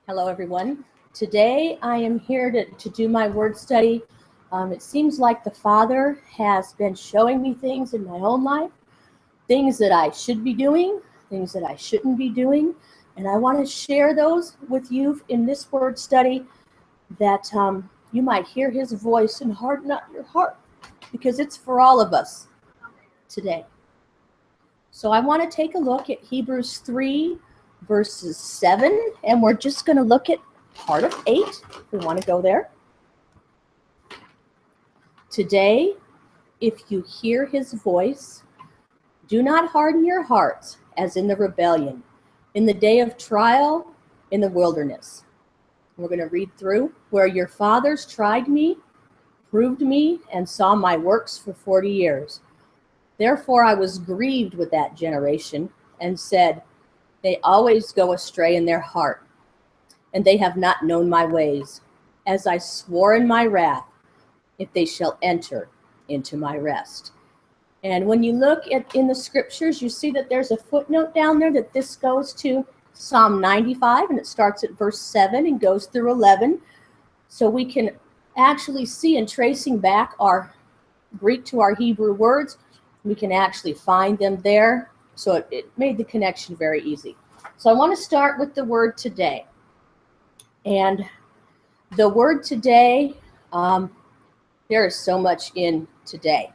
Hello, everyone. Today I am here to do my word study. It seems like the Father has been showing me things in my own life, things that I should be doing, things that I shouldn't be doing, and I want to share those with you in this word study that you might hear His voice and harden up your heart, because it's for all of us today. So I want to take a look at Hebrews 3, verses 7, and we're just going to look at part of 8, if we want to go there. Today, if you hear His voice, do not harden your hearts as in the rebellion, in the day of trial in the wilderness. We're going to read through where your fathers tried me, proved me, and saw my works for 40 years. Therefore I was grieved with that generation and said, they always go astray in their heart, and they have not known my ways, as I swore in my wrath, if they shall enter into my rest. And when you look in the scriptures, you see that there's a footnote down there that this goes to Psalm 95, and it starts at verse 7 and goes through 11. So we can actually see, in tracing back our Greek to our Hebrew words, we can actually find them there. So it made the connection very easy. So I want to start with the word today. And the word today, there is so much in today.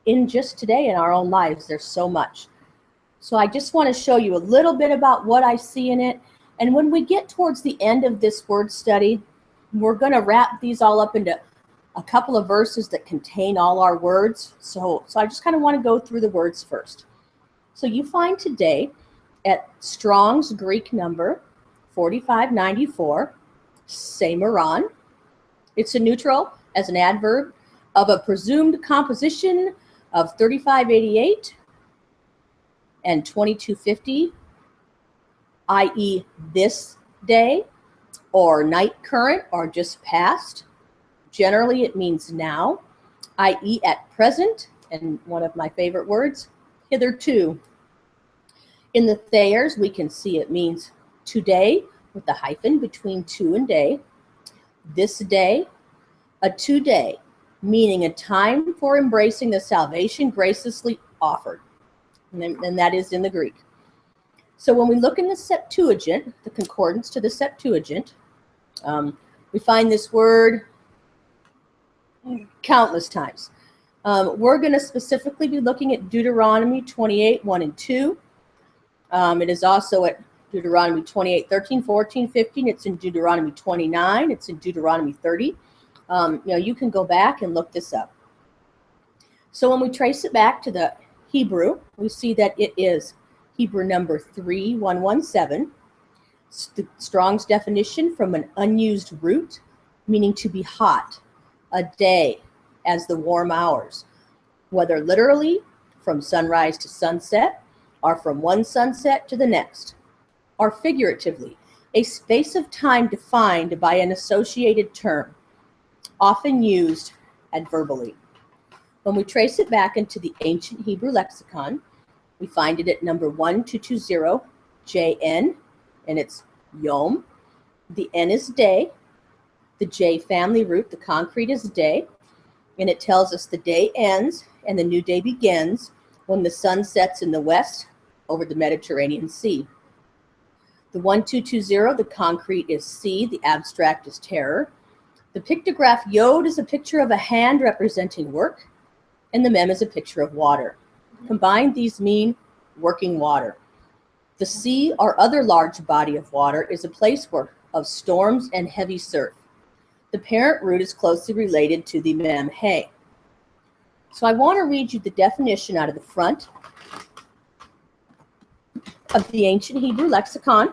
In just today in our own lives, there's so much. So I just want to show you a little bit about what I see in it. And when we get towards the end of this word study, we're going to wrap these all up into a couple of verses that contain all our words. So I just kind of want to go through the words first. So you find today at Strong's Greek number 4594, Seimaron. It's a neutral as an adverb of a presumed composition of 3588 and 2250, i.e. this day, or night current, or just past. Generally, it means now, i.e. at present, and one of my favorite words, hitherto. In the Thayers, we can see it means today, with the hyphen between to and day. This day, a today, meaning a time for embracing the salvation graciously offered. And that is in the Greek. So when we look in the Septuagint, the concordance to the Septuagint, we find this word countless times. We're going to specifically be looking at Deuteronomy 28, 1 and 2. It is also at Deuteronomy 28, 13, 14, 15. It's in Deuteronomy 29. It's in Deuteronomy 30. You can go back and look this up. So when we trace it back to the Hebrew, we see that it is Hebrew number 3117. Strong's definition from an unused root, meaning to be hot, a day as the warm hours, whether literally from sunrise to sunset, or from one sunset to the next, or figuratively, a space of time defined by an associated term, often used adverbially. When we trace it back into the ancient Hebrew lexicon, we find it at number 1220, JN, and it's Yom. The N is day. The J family root, the concrete, is day. And it tells us the day ends and the new day begins when the sun sets in the west over the Mediterranean Sea. The 1220, the concrete, is sea. The abstract is terror. The pictograph Yod is a picture of a hand representing work, and the Mem is a picture of water. Combined, these mean working water. The sea, or other large body of water, is a place of storms and heavy surf. The parent root is closely related to the Mem He. So I want to read you the definition out of the front of the ancient Hebrew lexicon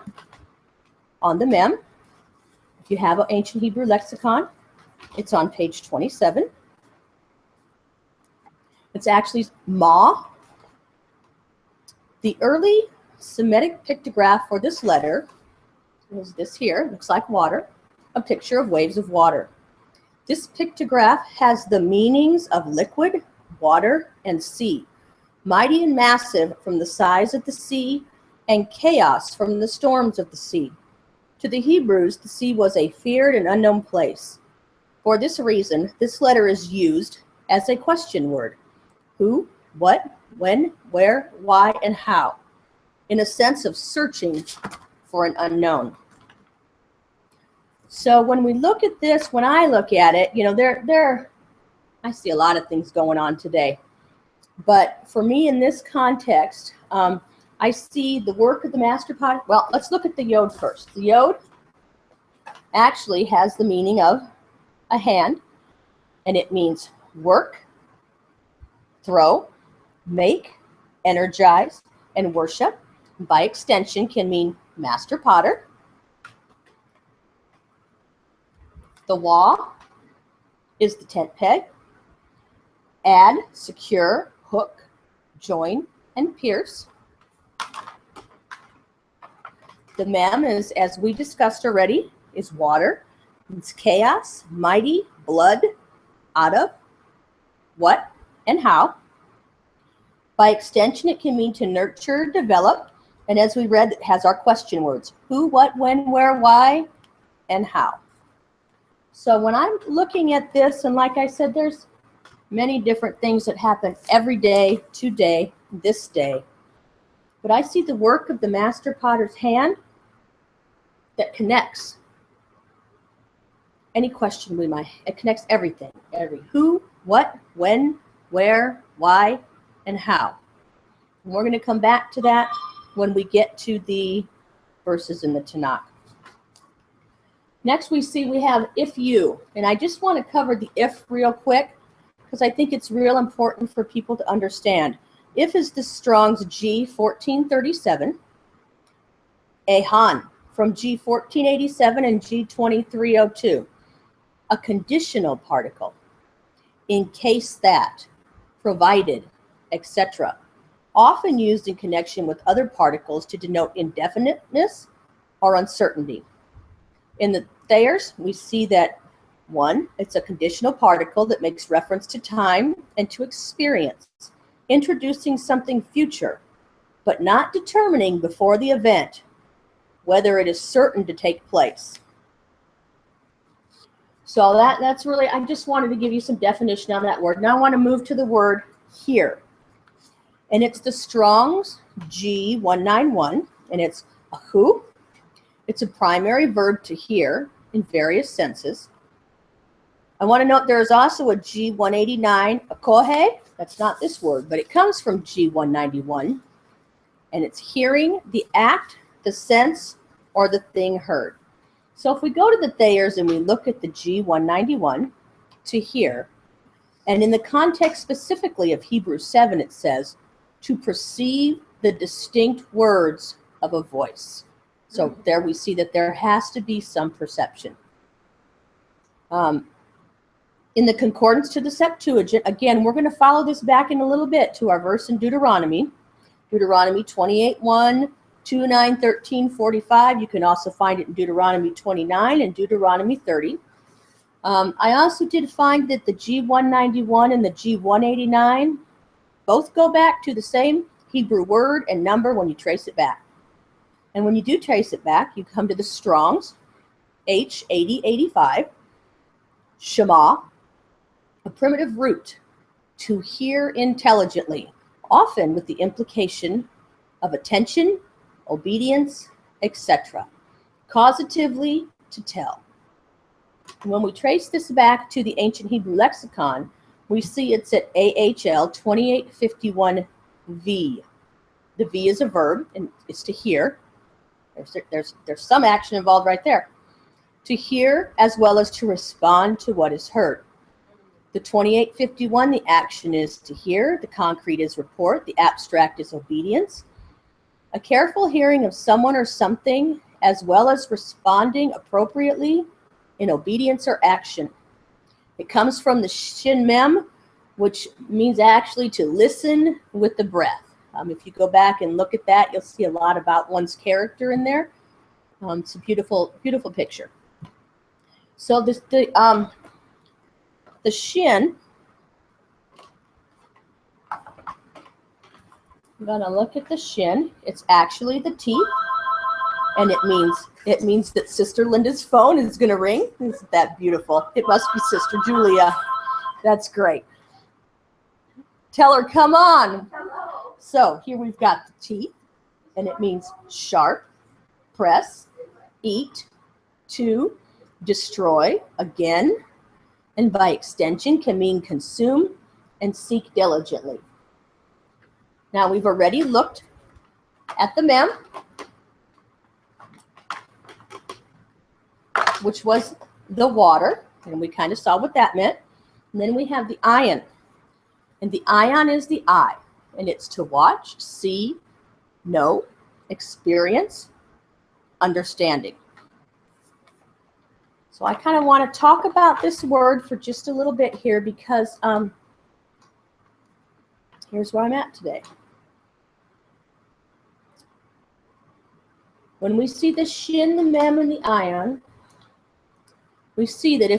on the Mem. If you have an ancient Hebrew lexicon, it's on page 27. It's actually Ma. The early Semitic pictograph for this letter is this here. It looks like water, a picture of waves of water. This pictograph has the meanings of liquid, water, and sea, mighty and massive from the size of the sea, and chaos from the storms of the sea. To the Hebrews, the sea was a feared and unknown place. For this reason, this letter is used as a question word. Who, what, when, where, why, and how, in a sense of searching for an unknown. So when we look at this, when I look at it, you know, I see a lot of things going on today. But for me in this context, I see the work of the master potter. Well, let's look at the yod first. The yod actually has the meaning of a hand, and it means work, throw, make, energize, and worship. By extension, can mean master potter. The wah is the tent peg. Add, secure, hook, join, and pierce. The mem is, as we discussed already, is water. It's chaos, mighty, blood, out of, what, and how. By extension, it can mean to nurture, develop, and as we read, it has our question words. Who, what, when, where, why, and how. So when I'm looking at this, and like I said, there's many different things that happen every day, today, this day. But I see the work of the master potter's hand that connects any question we might, it connects everything, every who, what, when, where, why, and how. And we're going to come back to that when we get to the verses in the Tanakh. Next we see we have if you, and I just want to cover the if real quick because I think it's real important for people to understand. If is the Strong's G 1437, a han from G 1487 and G 2302, a conditional particle, in case that, provided, etc., often used in connection with other particles to denote indefiniteness or uncertainty. In the Thayers, we see that, one, it's a conditional particle that makes reference to time and to experience, introducing something future, but not determining before the event whether it is certain to take place. So that's really, I just wanted to give you some definition on that word. Now I want to move to the word here. And it's the Strong's G191, and it's a who. It's a primary verb to hear in various senses. I want to note there is also a G189, a kohe. That's not this word, but it comes from G191. And it's hearing, the act, the sense, or the thing heard. So if we go to the Thayers and we look at the G191, to hear, and in the context specifically of Hebrews 7, it says, to perceive the distinct words of a voice. So there we see that there has to be some perception. In the concordance to the Septuagint, again, we're going to follow this back in a little bit to our verse in Deuteronomy. Deuteronomy 28:1, 2, 9, 13, 45. You can also find it in Deuteronomy 29 and Deuteronomy 30. I also did find that the G191 and the G189 both go back to the same Hebrew word and number when you trace it back. And when you do trace it back, you come to the Strong's, H8085, Shema, a primitive root, to hear intelligently, often with the implication of attention, obedience, etc., causatively to tell. When we trace this back to the ancient Hebrew lexicon, we see it's at AHL 2851V. The V is a verb, and it's to hear. There's some action involved right there. To hear as well as to respond to what is heard. The 2851, the action is to hear, the concrete is report, the abstract is obedience. A careful hearing of someone or something as well as responding appropriately in obedience or action. It comes from the shin mem, which means actually to listen with the breath. If you go back and look at that, you'll see a lot about one's character in there. It's a beautiful, beautiful picture. So the shin, I'm going to look at the shin. It's actually the teeth. And it means that Sister Linda's phone is going to ring. Isn't that beautiful? It must be Sister Julia. That's great. Tell her, come on. So here we've got the teeth, and it means sharp, press, eat, to, destroy, again, and by extension can mean consume and seek diligently. Now we've already looked at the mem, which was the water, and we kind of saw what that meant. And then we have the ion, and the ion is the eye, and it's to watch, see, know, experience, understanding. So I kind of want to talk about this word for just a little bit here because here's where I'm at today. When we see the shin, the mem, and the ion, we see that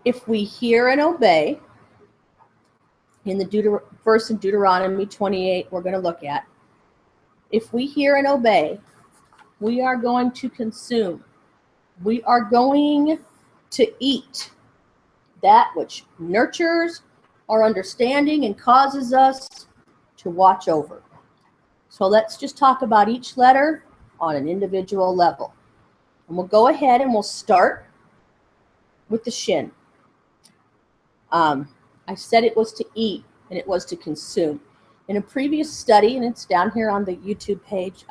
if we hear and obey, in the verse in Deuteronomy 28 we're going to look at, if we hear and obey, we are going to consume. We are going to eat that which nurtures our understanding and causes us to watch over. So let's just talk about each letter on an individual level. And we'll go ahead and we'll start with the shin. I said it was to eat and it was to consume. In a previous study, and it's down here on the YouTube page,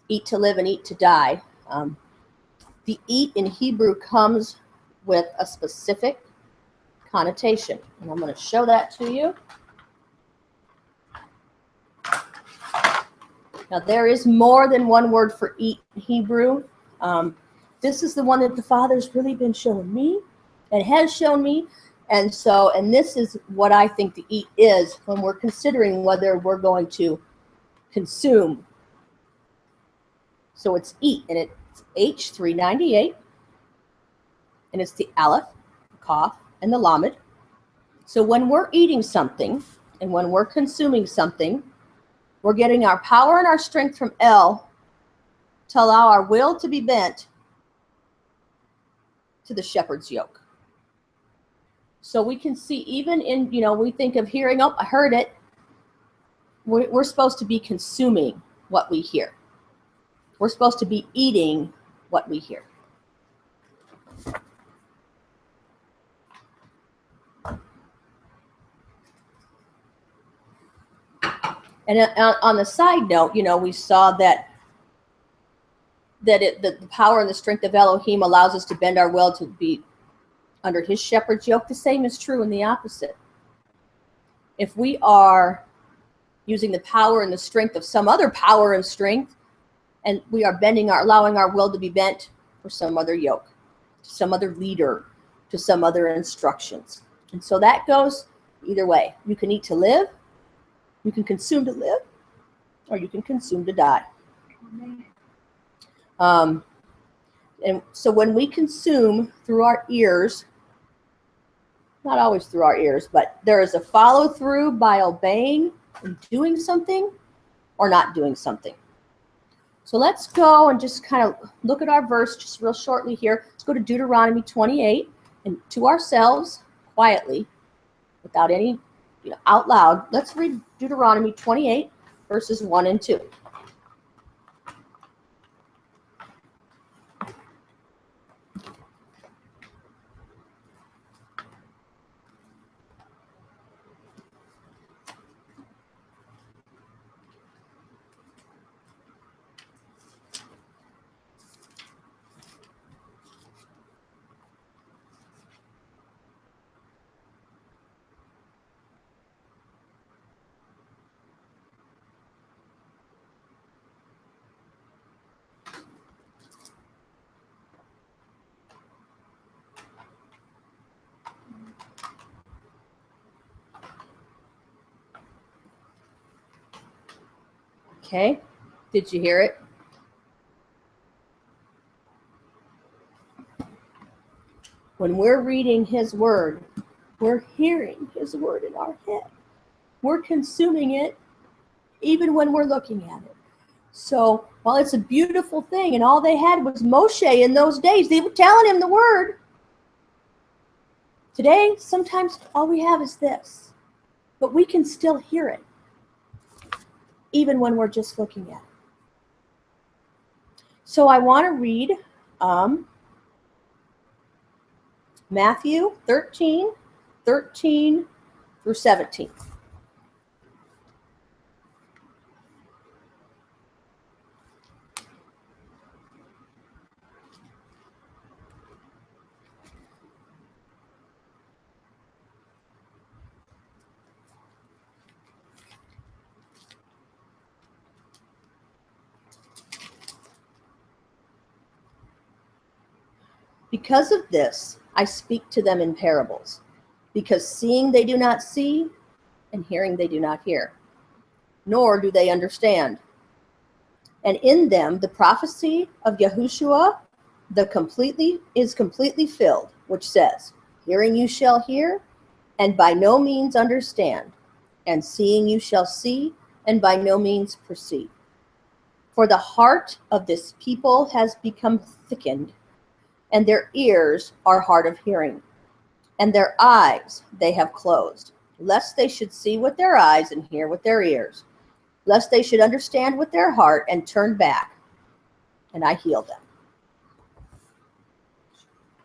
Eat to Live and Eat to Die, the eat in Hebrew comes with a specific connotation. And I'm going to show that to you. Now, there is more than one word for eat in Hebrew. This is the one that the Father's really been showing me and has shown me. And this is what I think the eat is when we're considering whether we're going to consume. So it's eat, and it's H398, and it's the aleph, the kaf, and the lamed. So when we're eating something and when we're consuming something, we're getting our power and our strength from El to allow our will to be bent to the shepherd's yoke. So we can see even in, we think of hearing, oh, I heard it. We're supposed to be consuming what we hear. We're supposed to be eating what we hear. And on the side note, we saw that the power and the strength of Elohim allows us to bend our will to be under his shepherd's yoke. The same is true in the opposite. If we are using the power and the strength of some other power and strength, and we are allowing our will to be bent for some other yoke, to some other leader, to some other instructions. And so that goes either way. You can eat to live, you can consume to live, or you can consume to die. And so when we consume through our ears, not always through our ears, but there is a follow through by obeying and doing something or not doing something. So let's go and just kind of look at our verse just real shortly here. Let's go to Deuteronomy 28 and to ourselves quietly, without any, out loud. Let's read Deuteronomy 28 verses 1 and 2. Okay, did you hear it? When we're reading his word, we're hearing his word in our head. We're consuming it, even when we're looking at it. So while it's a beautiful thing, and all they had was Moshe in those days, they were telling him the word. Today, sometimes all we have is this, but we can still hear it, even when we're just looking at it. So I want to read Matthew 13 through 17. Because of this, I speak to them in parables, because seeing they do not see, and hearing they do not hear, nor do they understand. And in them the prophecy of YHWH is completely filled, which says, hearing you shall hear, and by no means understand, and seeing you shall see, and by no means perceive. For the heart of this people has become thickened, and their ears are hard of hearing, and their eyes they have closed, lest they should see with their eyes and hear with their ears, lest they should understand with their heart and turn back, and I heal them.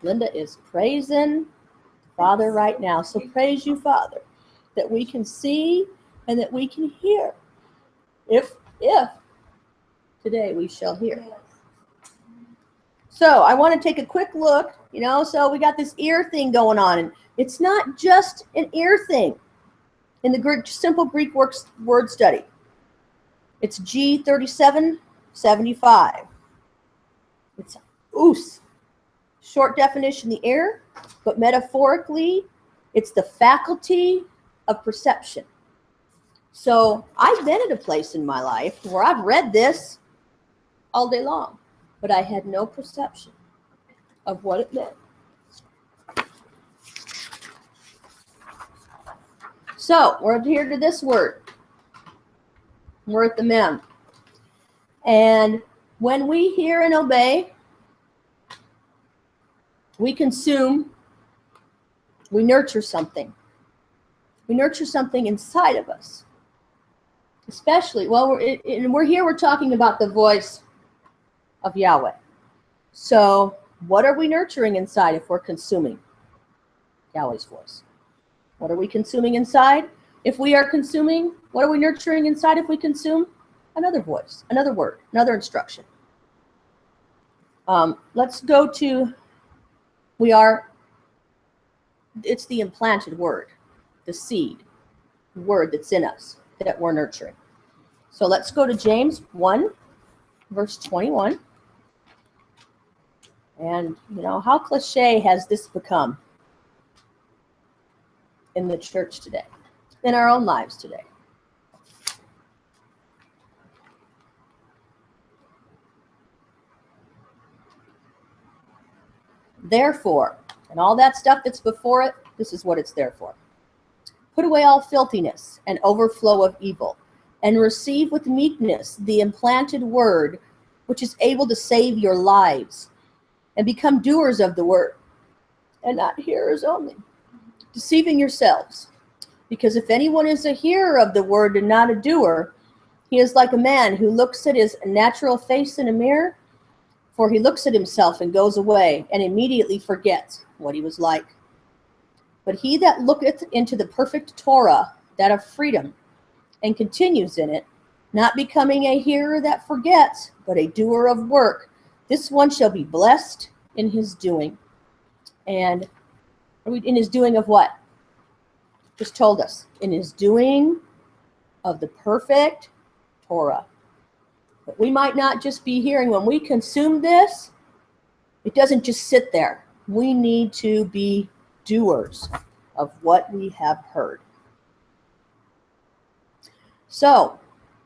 Linda is praising Father right now. So praise you, Father, that we can see and that we can hear. If today we shall hear. So I want to take a quick look, so we got this ear thing going on, and it's not just an ear thing in the simple Greek word study. It's G3775. It's ous. Short definition, the ear, but metaphorically, it's the faculty of perception. So I've been at a place in my life where I've read this all day long, but I had no perception of what it meant. So we're here to this word. We're at the mem. And when we hear and obey, we consume, we nurture something. We nurture something inside of us. Especially, we're talking about the voice of Yahweh. So what are we nurturing inside if we're consuming Yahweh's voice? What are we consuming inside? If we are consuming, what are we nurturing inside if we consume? Another voice, another word, another instruction. Let's go to, it's the implanted word, the seed, word that's in us that we're nurturing. So let's go to James 1, verse 21. And, how cliche has this become in the church today, in our own lives today? Therefore, and all that stuff that's before it, this is what it's there for. Put away all filthiness and overflow of evil, and receive with meekness the implanted word, which is able to save your lives, and become doers of the word, and not hearers only, deceiving yourselves. Because if anyone is a hearer of the word and not a doer, he is like a man who looks at his natural face in a mirror, for he looks at himself and goes away and immediately forgets what he was like. But he that looketh into the perfect Torah, that of freedom, and continues in it, not becoming a hearer that forgets, but a doer of work, this one shall be blessed in his doing. And in his doing of what? Just told us. In his doing of the perfect Torah. But we might not just be hearing. When we consume this, it doesn't just sit there. We need to be doers of what we have heard. So,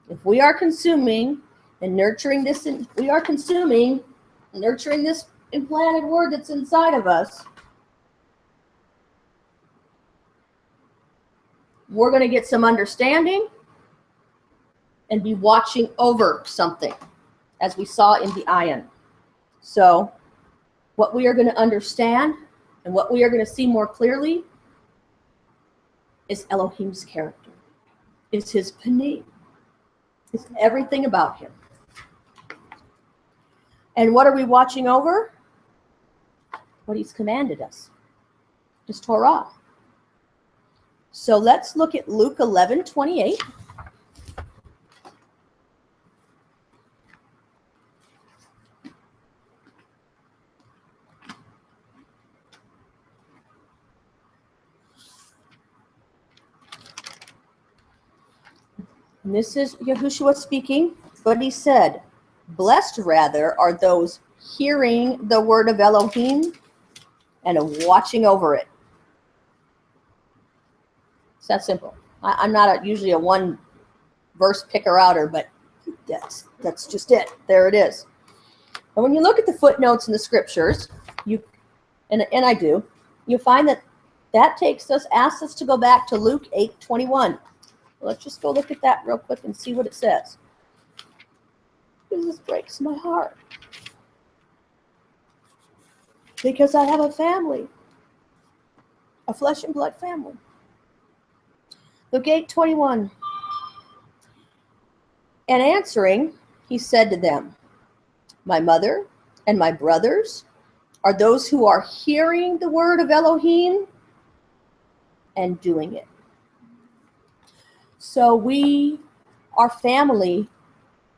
if we are consuming and nurturing this, nurturing this implanted word that's inside of us, we're going to get some understanding, and be watching over something, as we saw in the ayin. So what we are going to understand and what we are going to see more clearly is Elohim's character, is his panim, is everything about him. And what are we watching over? What he's commanded us, his Torah. So let's look at Luke 11:28. And this is Yahushua speaking, but he said, blessed rather are those hearing the word of Elohim and watching over it. It's that simple. I'm not usually a one verse picker-outer, but that's just it. There it is. And when you look at the footnotes in the scriptures, and I do, you find that asks us to go back to Luke 8:21. Let's just go look at that real quick and see what it says. This breaks my heart. Because I have a family, a flesh and blood family. Luke 8:21. And answering, he said to them, my mother and my brothers are those who are hearing the word of Elohim and doing it. So our family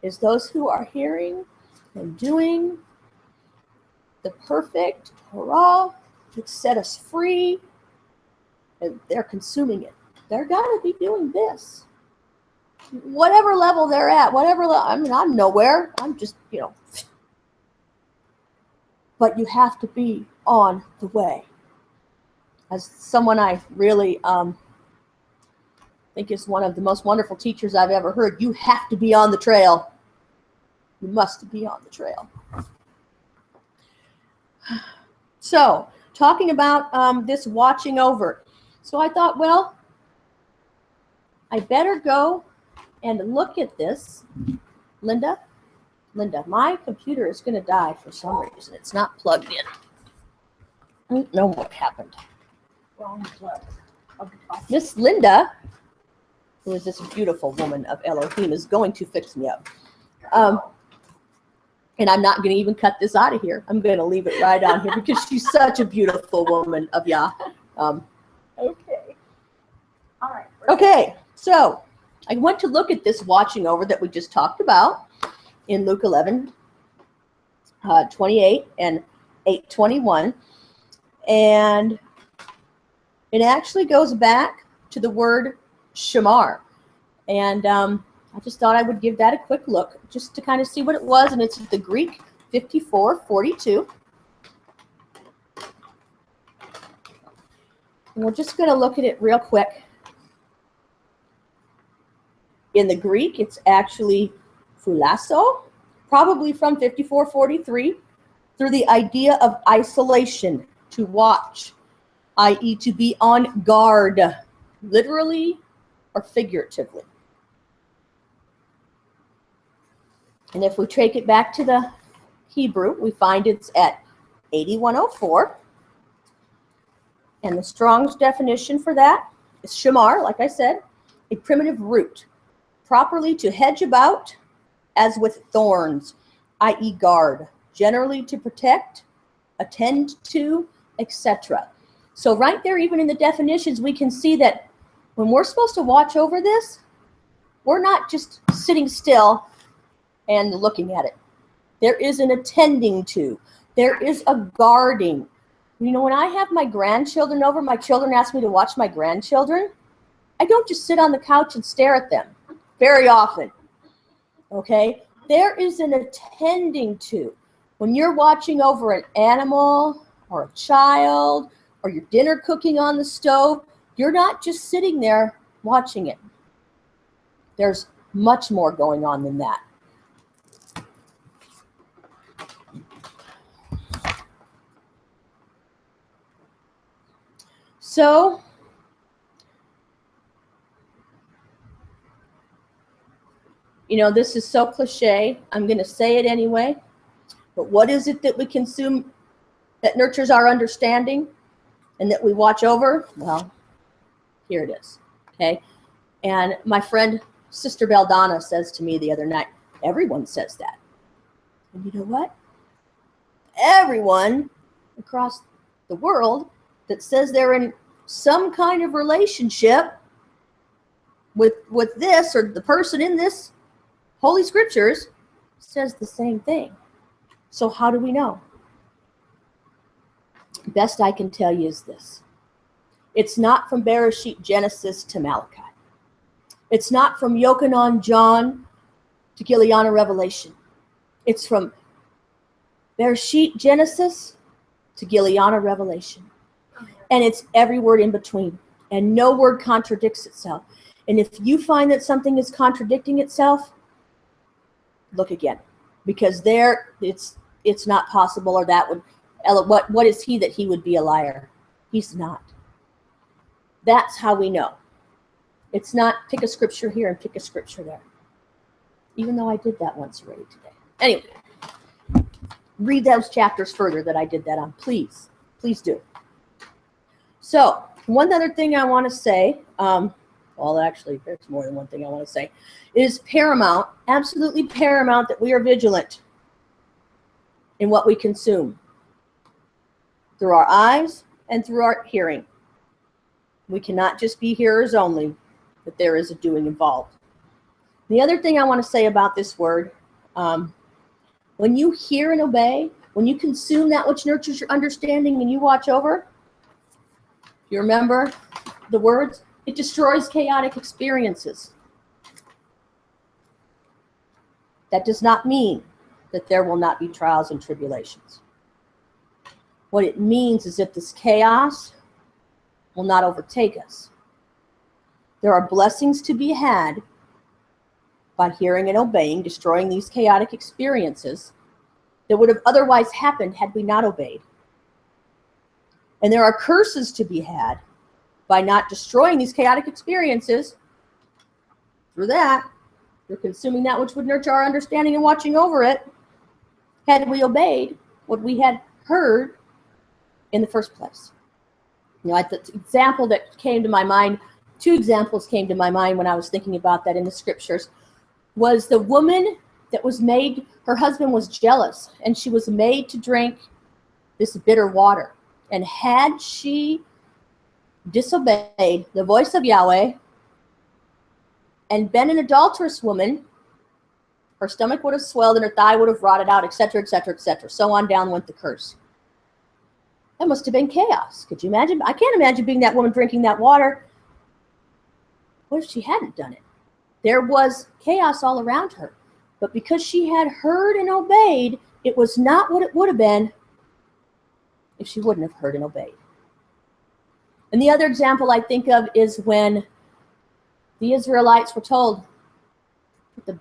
is those who are hearing and doing the perfect Torah that set us free, and they're consuming it. They're got to be doing this. Whatever level they're at, I'm nowhere. I'm just, But you have to be on the way. As someone I really think is one of the most wonderful teachers I've ever heard, you have to be on the trail. You must be on the trail. So, talking about this watching over. So I thought, well, I better go and look at this. Linda, my computer is going to die for some reason. It's not plugged in. I don't know what happened. Wrong plug. Miss Linda, who is this beautiful woman of Elohim, is going to fix me up. And I'm not going to even cut this out of here. I'm going to leave it right on here because she's such a beautiful woman of Yah. Okay. All right. Okay, so I went to look at this watching over that we just talked about in Luke 11:28 and 8:21. And it actually goes back to the word shamar. And I just thought I would give that a quick look just to kind of see what it was. And it's the Greek 54:42. And we're just going to look at it real quick. In the Greek, it's actually phulasso, probably from 54:43, through the idea of isolation, to watch, i.e. to be on guard, literally or figuratively. And if we take it back to the Hebrew, we find it's at 8104. And the Strong's definition for that is shamar, like I said, a primitive root, properly to hedge about as with thorns, i.e. guard, generally to protect, attend to, etc. So right there, even in the definitions, we can see that when we're supposed to watch over this, we're not just sitting still and looking at it. There is an attending to. There is a guarding. When I have my grandchildren over, my children ask me to watch my grandchildren. I don't just sit on the couch and stare at them very often. Okay? There is an attending to. When you're watching over an animal or a child or your dinner cooking on the stove, you're not just sitting there watching it. There's much more going on than that. So, you know, this is so cliche. I'm going to say it anyway. But what is it that we consume that nurtures our understanding and that we watch over? Well, here it is. Okay. And my friend, Sister Beldana, says to me the other night, everyone says that. And you know what? Everyone across the world that says they're in some kind of relationship with this or the person in this Holy Scriptures says the same thing. So how do we know? Best I can tell you is this. It's not from Bereshit, Genesis to Malachi. It's not from Yochanan, John to Gileana, Revelation. It's from Bereshit, Genesis to Gileana, Revelation. And it's every word in between. And no word contradicts itself. And if you find that something is contradicting itself, look again. Because there it's not possible, or that would, what is he that he would be a liar? He's not. That's how we know. It's not pick a scripture here and pick a scripture there. Even though I did that once already today. Anyway, read those chapters further that I did that on. Please. Please do. So, one other thing I want to say, well, actually, there's more than one thing I want to say, is paramount, absolutely paramount that we are vigilant in what we consume through our eyes and through our hearing. We cannot just be hearers only, but there is a doing involved. The other thing I want to say about this word, when you hear and obey, when you consume that which nurtures your understanding and you watch over, you remember the words, it destroys chaotic experiences. That does not mean that there will not be trials and tribulations. What it means is that this chaos will not overtake us. There are blessings to be had by hearing and obeying, destroying these chaotic experiences that would have otherwise happened had we not obeyed. And there are curses to be had by not destroying these chaotic experiences. Through that, you're consuming that which would nurture our understanding and watching over it, had we obeyed what we had heard in the first place. You know, the example that came to my mind, two examples came to my mind when I was thinking about that in the scriptures, was the woman that was made, her husband was jealous, and she was made to drink this bitter water. And had she disobeyed the voice of Yahweh and been an adulterous woman, her stomach would have swelled and her thigh would have rotted out, etc., etc., etc. So on down went the curse. That must have been chaos. Could you imagine? I can't imagine being that woman drinking that water. What if she hadn't done it? There was chaos all around her. But because she had heard and obeyed, it was not what it would have been if she wouldn't have heard and obeyed. And the other example I think of is when the Israelites were told, put the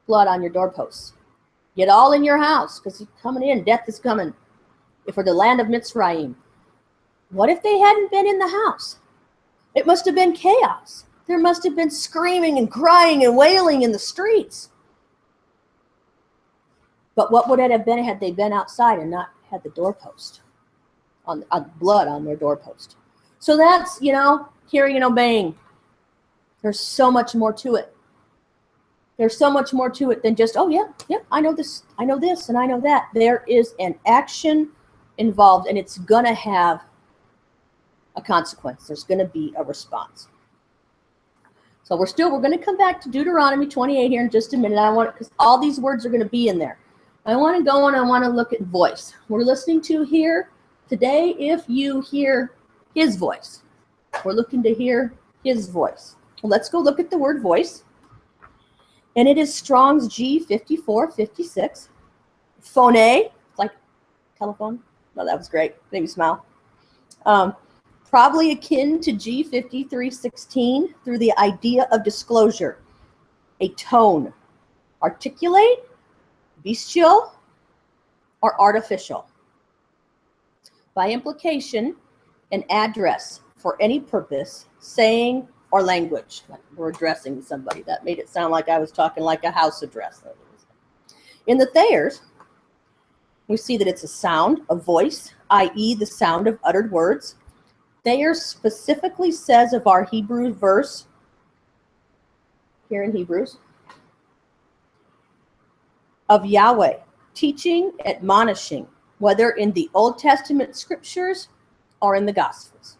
blood on your doorposts. Get all in your house, because he's coming in. Death is coming. For the land of Mitzrayim. What if they hadn't been in the house? It must have been chaos. There must have been screaming and crying and wailing in the streets. But what would it have been had they been outside and not had the doorpost, on blood on their doorpost? So that's, you know, hearing and obeying. There's so much more to it. There's so much more to it than just, oh, yeah, I know this, and I know that. There is an action involved, and it's going to have a consequence. There's going to be a response. So we're going to come back to Deuteronomy 28 here in just a minute. Because all these words are going to be in there. I want to go and I want to look at voice. We're listening to here today, if you hear his voice. We're looking to hear his voice. Well, let's go look at the word voice. And it is Strong's G5456. Phone, like telephone. Oh, that was great. Made me smile. Probably akin to G5316 through the idea of disclosure. A tone. Articulate, bestial, or artificial. By implication, an address for any purpose, saying or language. Like we're addressing somebody. That made it sound like I was talking like a house address. In the Thayers, we see that it's a sound, a voice, i.e. the sound of uttered words. Thayer specifically says of our Hebrew verse, here in Hebrews, of Yahweh, teaching, admonishing, whether in the Old Testament scriptures or in the Gospels.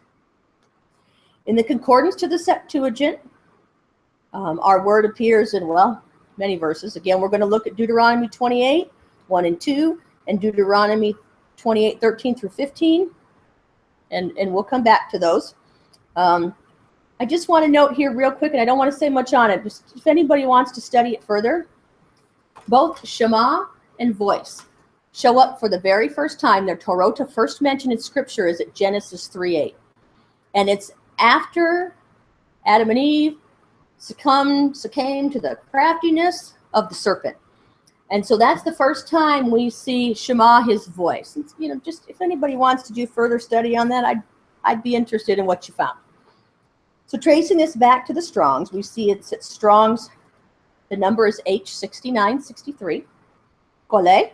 In the concordance to the Septuagint, our word appears in, well, many verses. Again, we're going to look at Deuteronomy 28, 1 and 2, and Deuteronomy 28, 13 through 15, and we'll come back to those. I just want to note here real quick, and I don't want to say much on it, just if anybody wants to study it further, both Shema and voice show up for the very first time. Their Torota first mentioned in Scripture is at Genesis 3:8. And it's after Adam and Eve succumbed to the craftiness of the serpent. And so that's the first time we see Shema, his voice. And, you know, just if anybody wants to do further study on that, I'd be interested in what you found. So tracing this back to the Strongs, we see it's at Strong's, the number is H6963. Kole,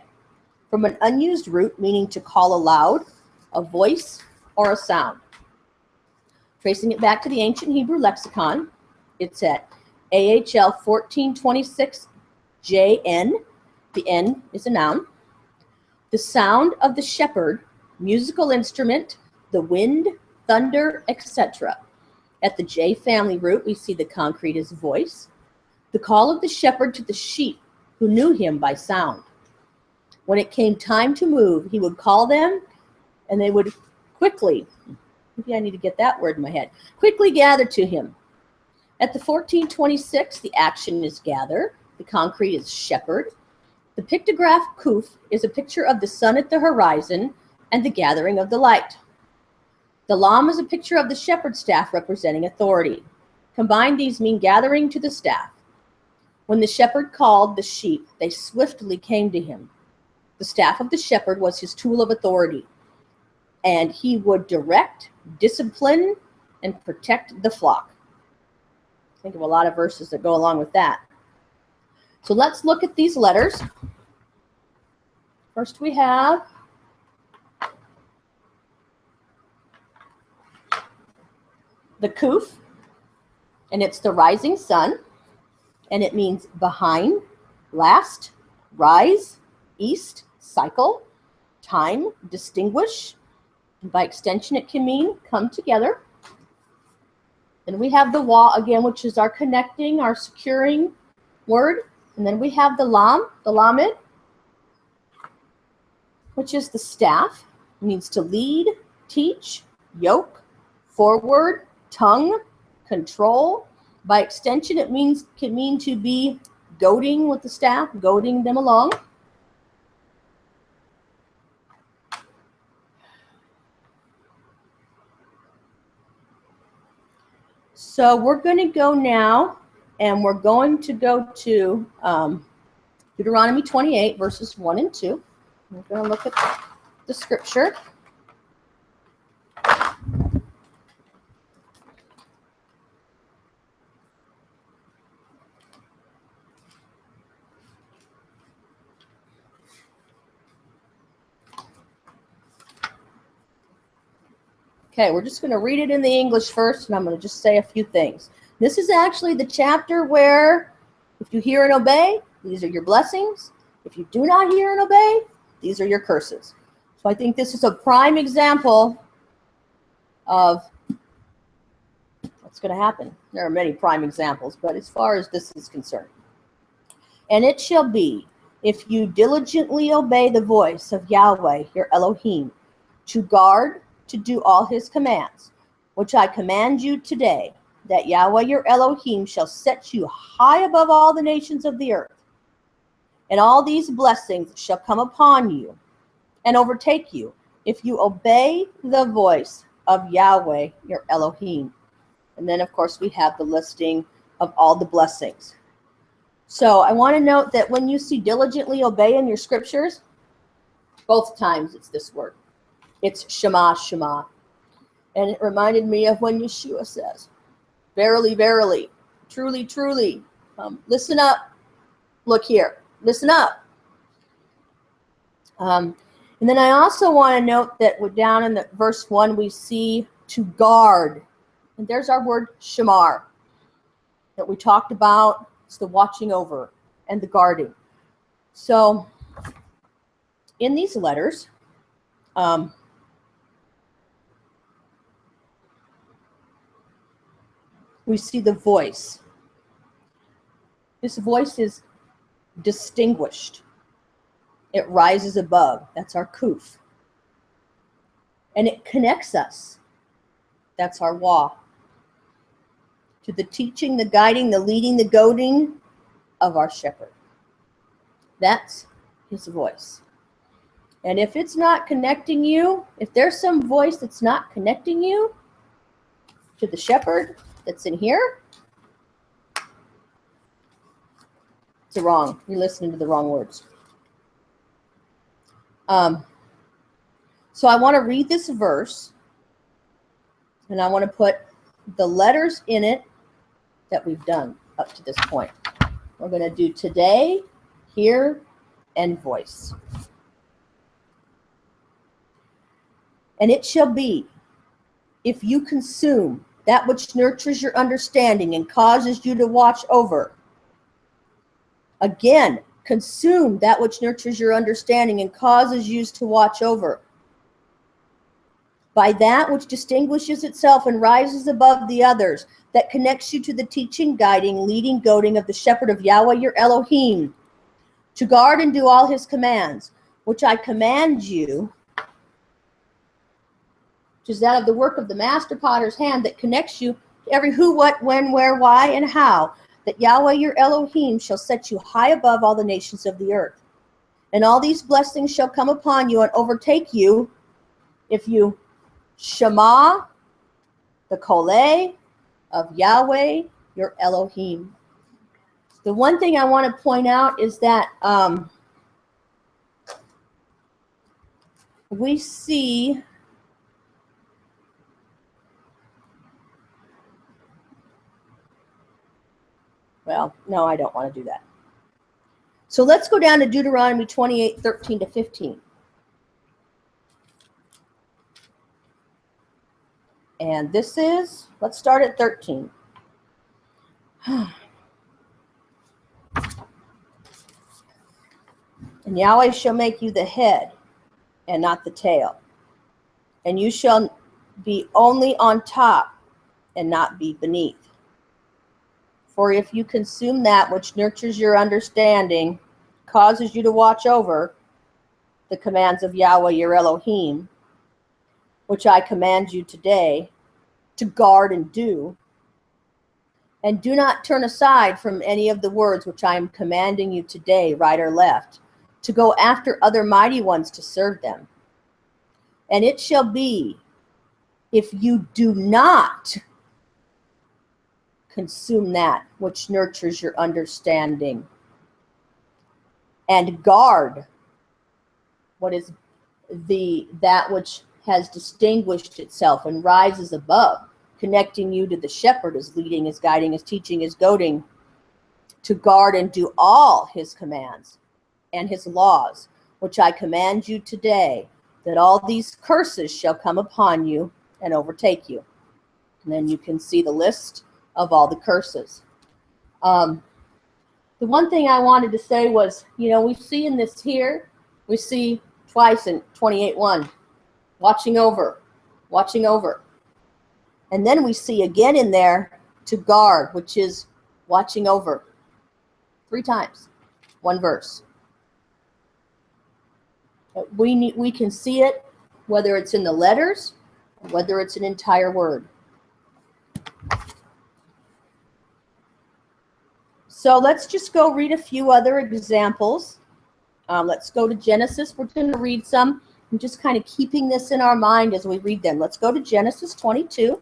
from an unused root meaning to call aloud, a voice or a sound. Tracing it back to the ancient Hebrew lexicon, it's at AHL 1426 JN. The N is a noun. The sound of the shepherd, musical instrument, the wind, thunder, etc. At the J family root, we see the concrete as voice. The call of the shepherd to the sheep who knew him by sound. When it came time to move, he would call them, and they would quickly, maybe I need to get that word in my head, quickly gather to him. At the 1426, the action is gather. The concrete is shepherd. The pictograph kuf is a picture of the sun at the horizon and the gathering of the light. The lam is a picture of the shepherd's staff representing authority. Combined, these mean gathering to the staff. When the shepherd called the sheep, they swiftly came to him. The staff of the shepherd was his tool of authority, and he would direct, discipline, and protect the flock. Think of a lot of verses that go along with that. So let's look at these letters. First we have the kuf, and it's the rising sun, and it means behind, last, rise, east, cycle, time, distinguish. And by extension, it can mean come together. Then we have the wa again, which is our connecting, our securing word. And then we have the lam, the lamed, which is the staff. It means to lead, teach, yoke, forward, tongue, control. By extension, it can mean to be goading with the staff, goading them along. So we're going to go now, and we're going to go to Deuteronomy 28, verses 1 and 2. We're going to look at the scripture. Okay, we're just going to read it in the English first, and I'm going to just say a few things. This is actually the chapter where if you hear and obey, these are your blessings. If you do not hear and obey, these are your curses. So I think this is a prime example of what's going to happen. There are many prime examples, but as far as this is concerned. And it shall be, if you diligently obey the voice of Yahweh, your Elohim, to guard, to do all his commands, which I command you today, that Yahweh your Elohim shall set you high above all the nations of the earth. And all these blessings shall come upon you and overtake you if you obey the voice of Yahweh your Elohim. And then, of course, we have the listing of all the blessings. So I want to note that when you see diligently obey in your scriptures, both times it's this word. It's Shema, Shema. And it reminded me of when Yeshua says, Verily, verily. Truly, truly. Listen up. Look here. Listen up. And then I also want to note that we're down in the verse 1, we see to guard. And there's our word shamar that we talked about. It's the watching over and the guarding. So in these letters, we see the voice. This voice is distinguished. It rises above. That's our kuf. And it connects us. That's our wa. To the teaching, the guiding, the leading, the goading of our shepherd. That's his voice. And if it's not connecting you, if there's some voice that's not connecting you to the shepherd that's in here, it's wrong. You're listening to the wrong words. So I want to read this verse, and I want to put the letters in it that we've done up to this point. We're going to do today, hear, and voice. And it shall be, if you consume that which nurtures your understanding and causes you to watch over. Again, consume that which nurtures your understanding and causes you to watch over. By that which distinguishes itself and rises above the others, that connects you to the teaching, guiding, leading, goading of the shepherd of Yahweh your Elohim, to guard and do all his commands, which I command you, which is that of the work of the master potter's hand that connects you to every who, what, when, where, why, and how, that Yahweh your Elohim shall set you high above all the nations of the earth. And all these blessings shall come upon you and overtake you if you Shema, the Koleh of Yahweh, your Elohim. The one thing I want to point out is that we see well, no, I don't want to do that. So let's go down to Deuteronomy 28, 13 to 15. And this is, let's start at 13. And Yahweh shall make you the head and not the tail. And you shall be only on top and not be beneath. For if you consume that which nurtures your understanding, causes you to watch over the commands of Yahweh your Elohim, which I command you today to guard and do not turn aside from any of the words which I am commanding you today, right or left, to go after other mighty ones to serve them. And it shall be, if you do not consume that which nurtures your understanding, and guard what is that which has distinguished itself and rises above, connecting you to the shepherd, is leading, is guiding, is teaching, is goading, to guard and do all his commands and his laws, which I command you today, that all these curses shall come upon you and overtake you. And then you can see the list of all the curses. The one thing I wanted to say was, we see in this here, we see twice in 28:1, watching over. And then we see again in there to guard, which is watching over. 3 times, 1 verse. We can see it, whether it's in the letters, or whether it's an entire word. So let's just go read a few other examples. Let's go to Genesis. We're going to read some. I'm just kind of keeping this in our mind as we read them. Let's go to Genesis 22.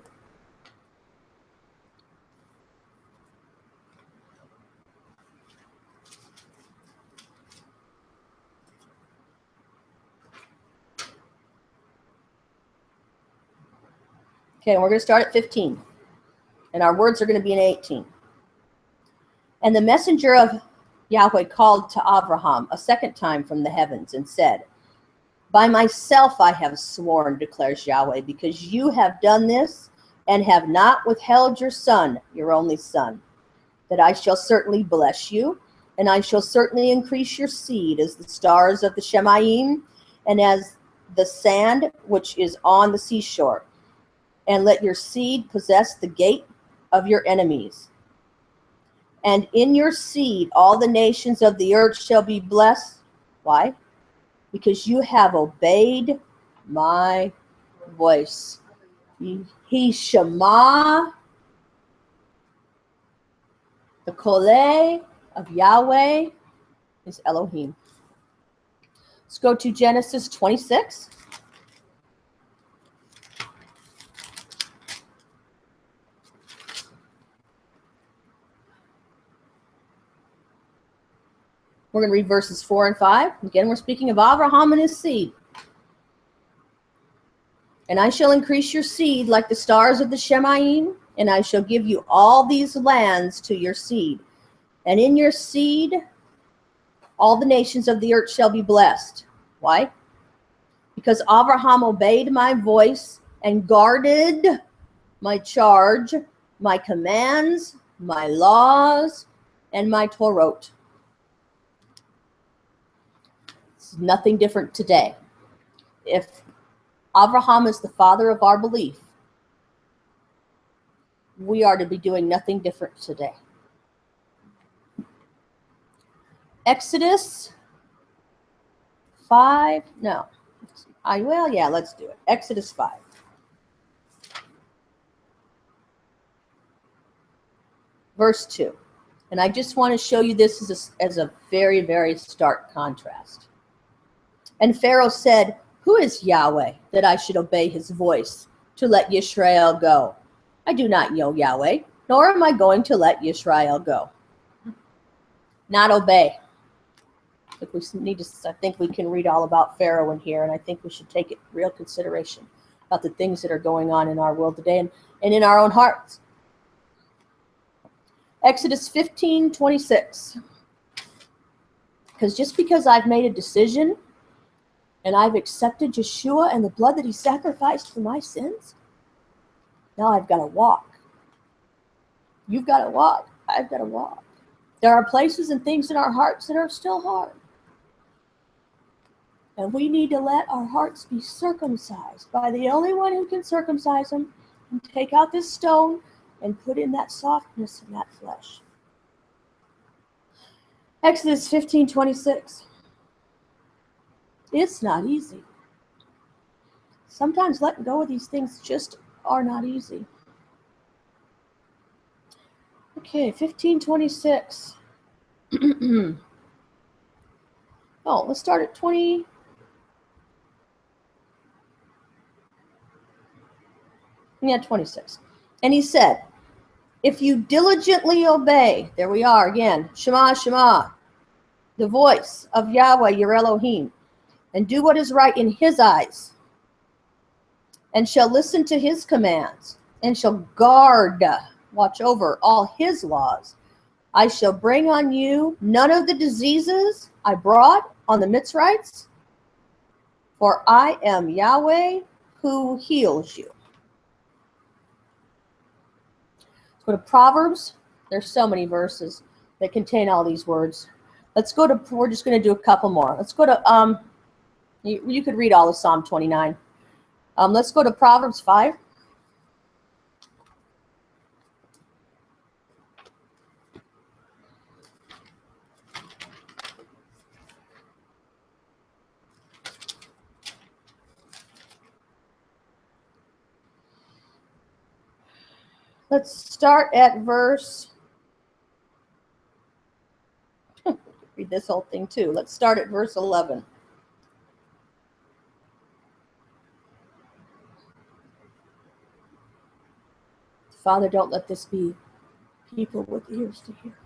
Okay, we're going to start at 15. And our words are going to be in 18. And the messenger of Yahweh called to Abraham a second time from the heavens and said, by myself I have sworn, declares Yahweh, because you have done this and have not withheld your son, your only son, that I shall certainly bless you, and I shall certainly increase your seed as the stars of the Shemayim, and as the sand which is on the seashore. And let your seed possess the gate of your enemies. And in your seed all the nations of the earth shall be blessed. Why? Because you have obeyed my voice. He Shema, the Kole of Yahweh is Elohim. Let's go to Genesis 26. We're going to read verses 4 and 5. Again, we're speaking of Abraham and his seed. And I shall increase your seed like the stars of the Shemayim, and I shall give you all these lands to your seed. And in your seed, all the nations of the earth shall be blessed. Why? Because Abraham obeyed my voice and guarded my charge, my commands, my laws, and my Torot. It's nothing different today. If Abraham is the father of our belief, we are to be doing nothing different today. Exodus 5, no. Let's do it. Exodus 5. Verse 2. And I just want to show you this as a very, very stark contrast. And Pharaoh said, who is Yahweh that I should obey his voice to let Yisrael go? I do not know Yahweh, nor am I going to let Yisrael go. Not obey. I think we can read all about Pharaoh in here, and I think we should take it real consideration about the things that are going on in our world today and in our own hearts. Exodus 15:26. Because just because I've made a decision and I've accepted Yeshua and the blood that he sacrificed for my sins, now I've got to walk. You've got to walk. I've got to walk. There are places and things in our hearts that are still hard. And we need to let our hearts be circumcised by the only one who can circumcise them and take out this stone and put in that softness in that flesh. Exodus 15:26. It's not easy. Sometimes letting go of these things just are not easy. Okay, 15:26. Oh, let's start at 20. Yeah, 26. And he said, if you diligently obey, there we are again, Shema, Shema, the voice of Yahweh, your Elohim, and do what is right in his eyes, and shall listen to his commands, and shall guard, watch over all his laws, I shall bring on you none of the diseases I brought on the Mitzrites, for I am Yahweh who heals you. Let's go to Proverbs. There's so many verses that contain all these words. We're just going to do a couple more. Let's go to, you could read all of Psalm 29. Let's go to Proverbs 5. Let's start at verse, read this whole thing too. Let's start at verse 11. Father, don't let this be people with ears to hear.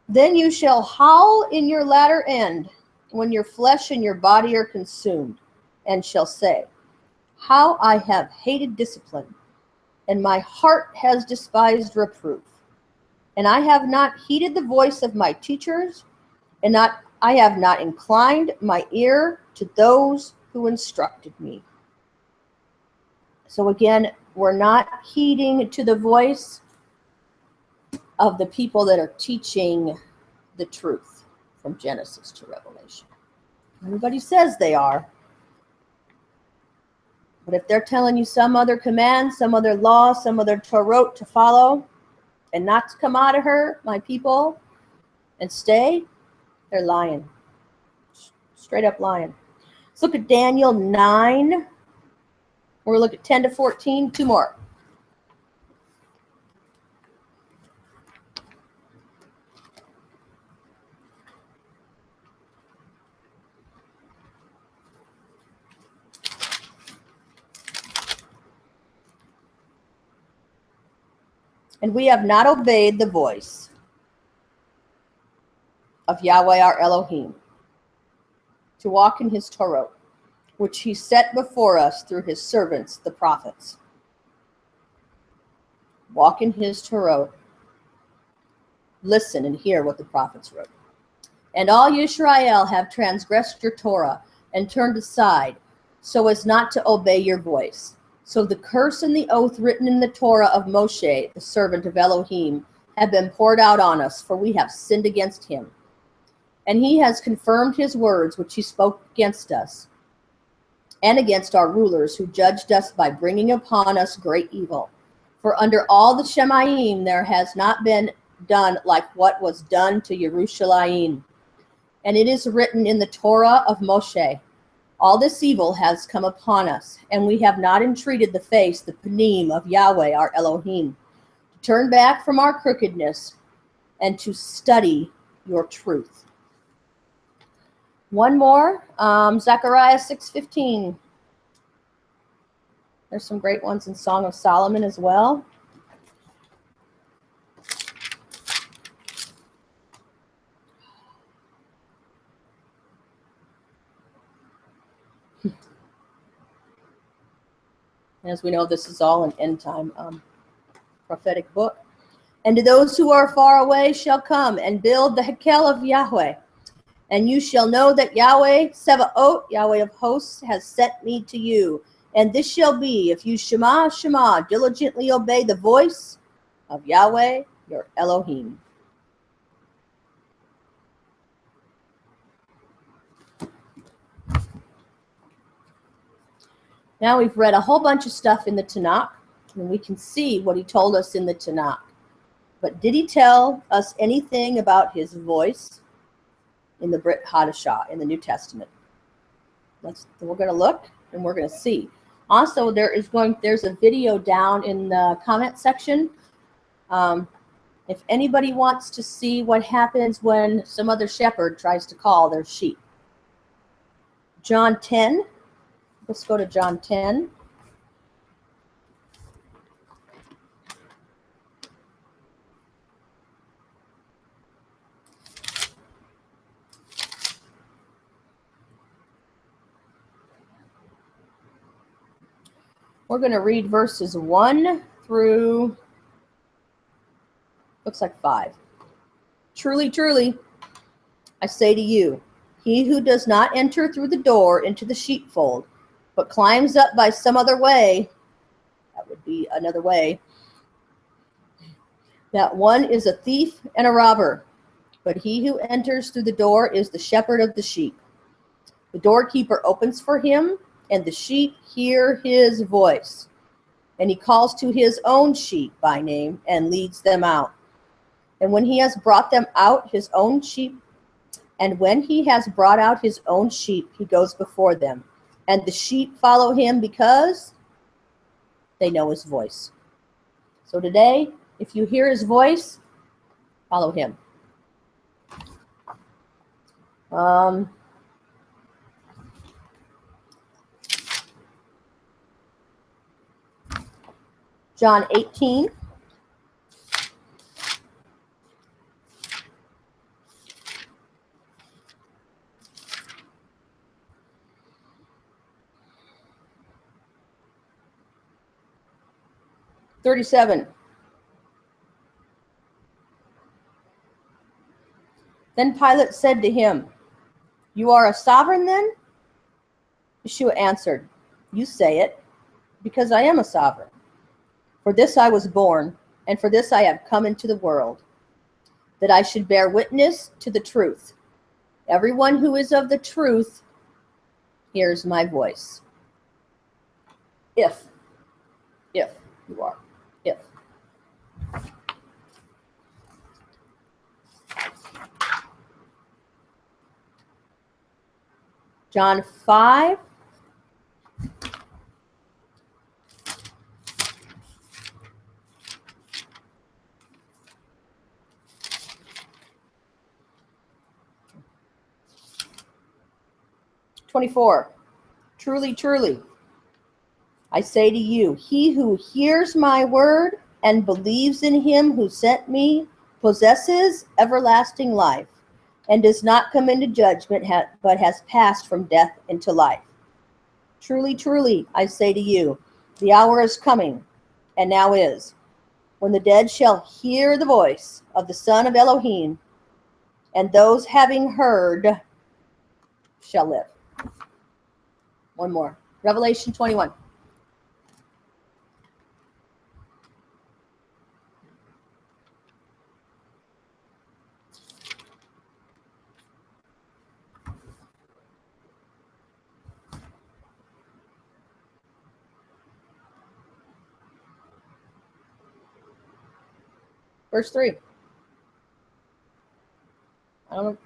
Then you shall howl in your latter end when your flesh and your body are consumed, and shall say, how I have hated discipline, and my heart has despised reproof. And I have not heeded the voice of my teachers, and I have not inclined my ear to those who instructed me. So again, we're not heeding to the voice of the people that are teaching the truth from Genesis to Revelation. Everybody says they are. But if they're telling you some other command, some other law, some other Torah to follow, and not to come out of her, my people, and stay, they're lying. Straight up lying. Let's look at Daniel 9. We'll look at 10 to 14. Two more. And we have not obeyed the voice of Yahweh our Elohim to walk in his Torah, which he set before us through his servants, the prophets. Walk in his Torah. Listen and hear what the prophets wrote. And all Yisrael have transgressed your Torah and turned aside, so as not to obey your voice. So the curse and the oath written in the Torah of Moshe, the servant of Elohim, have been poured out on us, for we have sinned against him. And he has confirmed his words which he spoke against us, and against our rulers who judged us by bringing upon us great evil. For under all the Shemayim there has not been done like what was done to Yerushalayim. And it is written in the Torah of Moshe, all this evil has come upon us, and we have not entreated the face, the panim of Yahweh our Elohim, to turn back from our crookedness and to study your truth. One more, Zechariah 6:15. There's some great ones in Song of Solomon as well. As we know, this is all an end-time prophetic book. And to those who are far away shall come and build the Hekel of Yahweh. And you shall know that Yahweh, Sebaot, Yahweh of hosts, has sent me to you. And this shall be, if you Shema, diligently obey the voice of Yahweh, your Elohim. Now we've read a whole bunch of stuff in the Tanakh, and we can see what he told us in the Tanakh. But did he tell us anything about his voice in the Brit Hadashah, in the New Testament? We're going to look, and we're going to see. Also, there's a video down in the comment section. If anybody wants to see what happens when some other shepherd tries to call their sheep. John 10. Let's go to John 10. We're going to read verses 1 through, looks like 5. Truly, truly, I say to you, he who does not enter through the door into the sheepfold, but climbs up by some other way, that would be another way, that one is a thief and a robber. But he who enters through the door is the shepherd of the sheep. The doorkeeper opens for him, and the sheep hear his voice. And he calls to his own sheep by name and leads them out. And when he has brought them out, his own sheep, and when he has brought out his own sheep, he goes before them. And the sheep follow him because they know his voice. So today, if you hear his voice, follow him. John 18. 37. Then Pilate said to him, "You are a sovereign then?" Yeshua answered, "You say it, because I am a sovereign. For this I was born, and for this I have come into the world, that I should bear witness to the truth. Everyone who is of the truth hears my voice." If you are, if. John 5. "24. Truly, truly, I say to you, he who hears my word and believes in him who sent me possesses everlasting life and does not come into judgment, but has passed from death into life. Truly, truly, I say to you, the hour is coming, and now is, when the dead shall hear the voice of the Son of Elohim, and those having heard shall live." One more. Revelation 21. Verse 3. I don't know.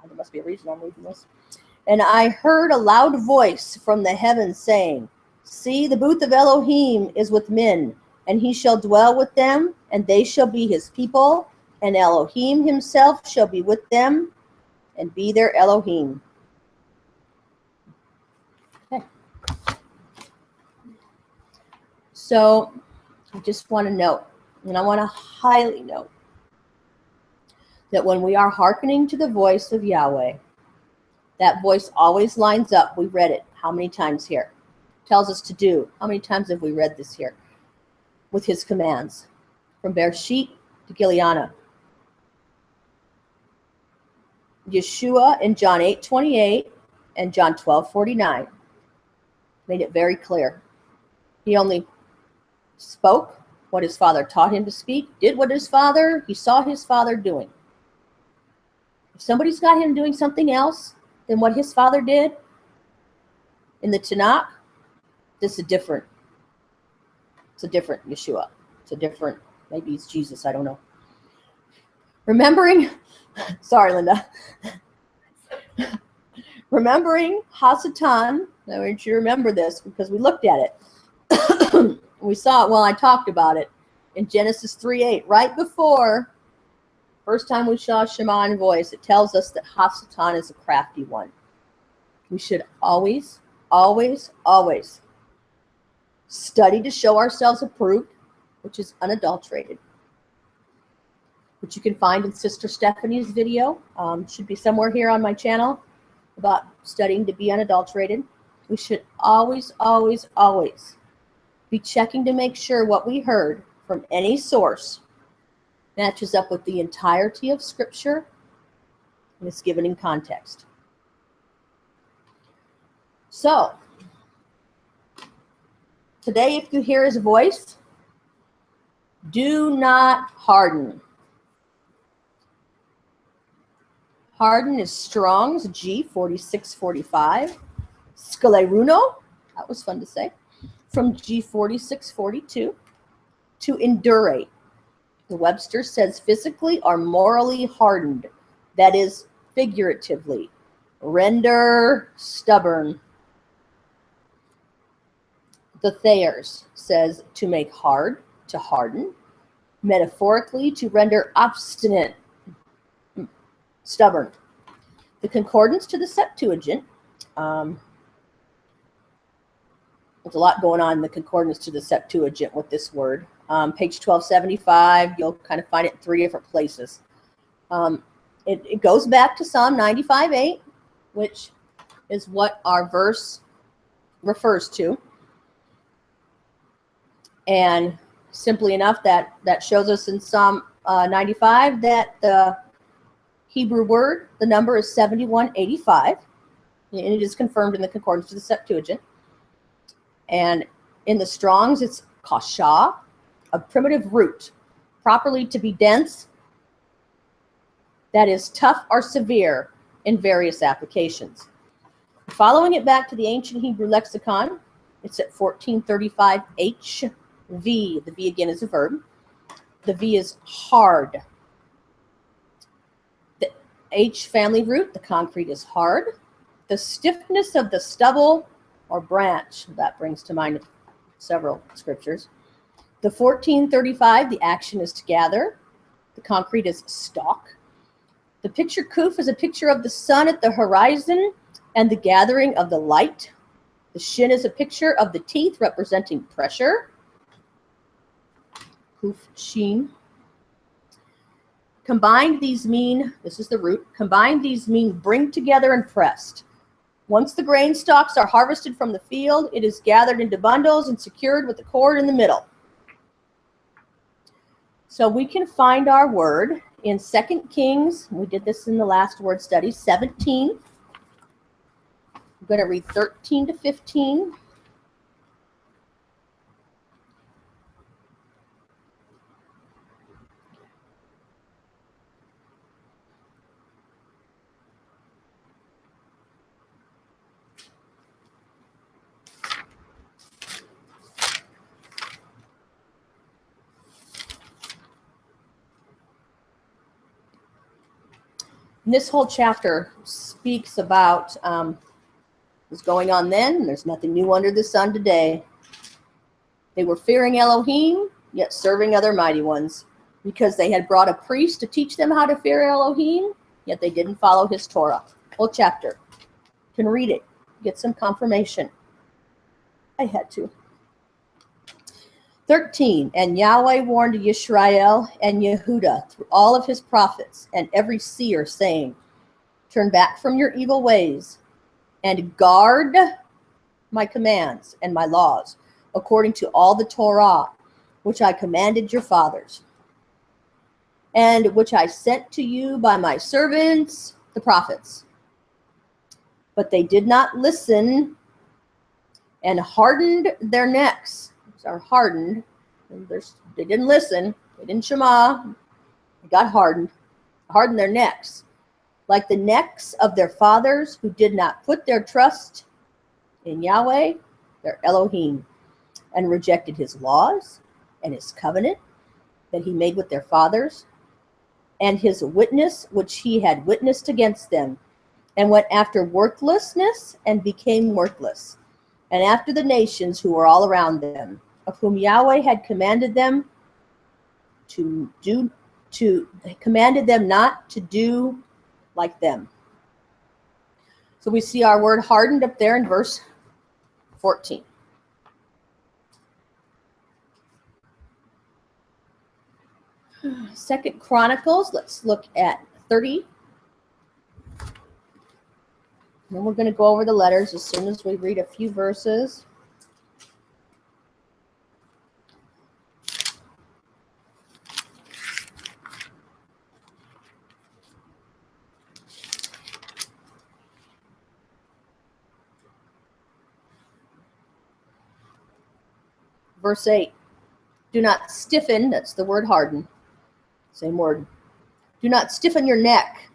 There must be a reason I'm reading this. "And I heard a loud voice from the heavens saying, See, the booth of Elohim is with men, and he shall dwell with them, and they shall be his people, and Elohim himself shall be with them, and be their Elohim." Okay. So I just want to note, and I want to highly note, that when we are hearkening to the voice of Yahweh, that voice always lines up. We read it how many times here? Tells us to do. How many times have we read this here? With his commands. From Bereshit to Gileana. Yeshua in John 8:28 and John 12:49 made it very clear. He only spoke what his father taught him to speak, did what he saw his father doing. If somebody's got him doing something else than what his father did in the Tanakh, this is a different Yeshua. It's a different, maybe it's Jesus, I don't know. Remembering, sorry, Linda. Remembering Hasatan, I want you to remember this because we looked at it. We saw it, well, I talked about it in Genesis 3:8, right before first time we saw Shema and voice. It tells us that Hasatan is a crafty one. We should always, always, always study to show ourselves approved, which is unadulterated, which you can find in Sister Stephanie's video. Should be somewhere here on my channel about studying to be unadulterated. We should always, always, always be checking to make sure what we heard from any source matches up with the entirety of Scripture and is given in context. So, today, if you hear his voice, do not harden. Harden is Strong's G4645. Skaleruno, that was fun to say, from G4642. To endurate. The Webster says physically or morally hardened. That is figuratively. Render stubborn. The Thayers says to make hard, to harden. Metaphorically, to render obstinate, stubborn. The concordance to the Septuagint, there's a lot going on in the concordance to the Septuagint with this word. Page 1275, you'll kind of find it in 3 different places. It goes back to Psalm 95:8, which is what our verse refers to. And simply enough, that shows us in Psalm 95 that the Hebrew word, the number is 7185, and it is confirmed in the concordance to the Septuagint. And in the Strong's, it's kasha, a primitive root, properly to be dense, that is tough or severe in various applications. Following it back to the ancient Hebrew lexicon, it's at 1435H, V. The V again is a verb. The V is hard. The H family root, the concrete is hard. The stiffness of the stubble or branch, that brings to mind several scriptures. The 1435, the action is to gather. The concrete is stalk. The picture kuf is a picture of the sun at the horizon and the gathering of the light. The shin is a picture of the teeth representing pressure. Kuf, shin. Combined, these mean, this is the root, combined, these mean bring together and pressed. Once the grain stalks are harvested from the field, it is gathered into bundles and secured with the cord in the middle. So we can find our word in 2 Kings. We did this in the last word study, 17. I'm going to read 13 to 15. And this whole chapter speaks about what's going on then, and there's nothing new under the sun today. They were fearing Elohim, yet serving other mighty ones, because they had brought a priest to teach them how to fear Elohim, yet they didn't follow his Torah. Whole chapter. You can read it, get some confirmation. I had to. 13, and Yahweh warned Yisrael and Yehudah through all of his prophets and every seer, saying, turn back from your evil ways and guard my commands and my laws, according to all the Torah, which I commanded your fathers, and which I sent to you by my servants, the prophets. But they did not listen and hardened their necks. Are hardened. They didn't listen. They didn't shema. They got hardened their necks, like the necks of their fathers who did not put their trust in Yahweh, their Elohim, and rejected his laws and his covenant that he made with their fathers, and his witness which he had witnessed against them, and went after worthlessness and became worthless, and after the nations who were all around them, of whom Yahweh had commanded them commanded them not to do like them. So we see our word hardened up there in verse 14. Second Chronicles, let's look at 30. Then we're going to go over the letters as soon as we read a few verses. Verse 8, do not stiffen, that's the word harden, same word. Do not stiffen your neck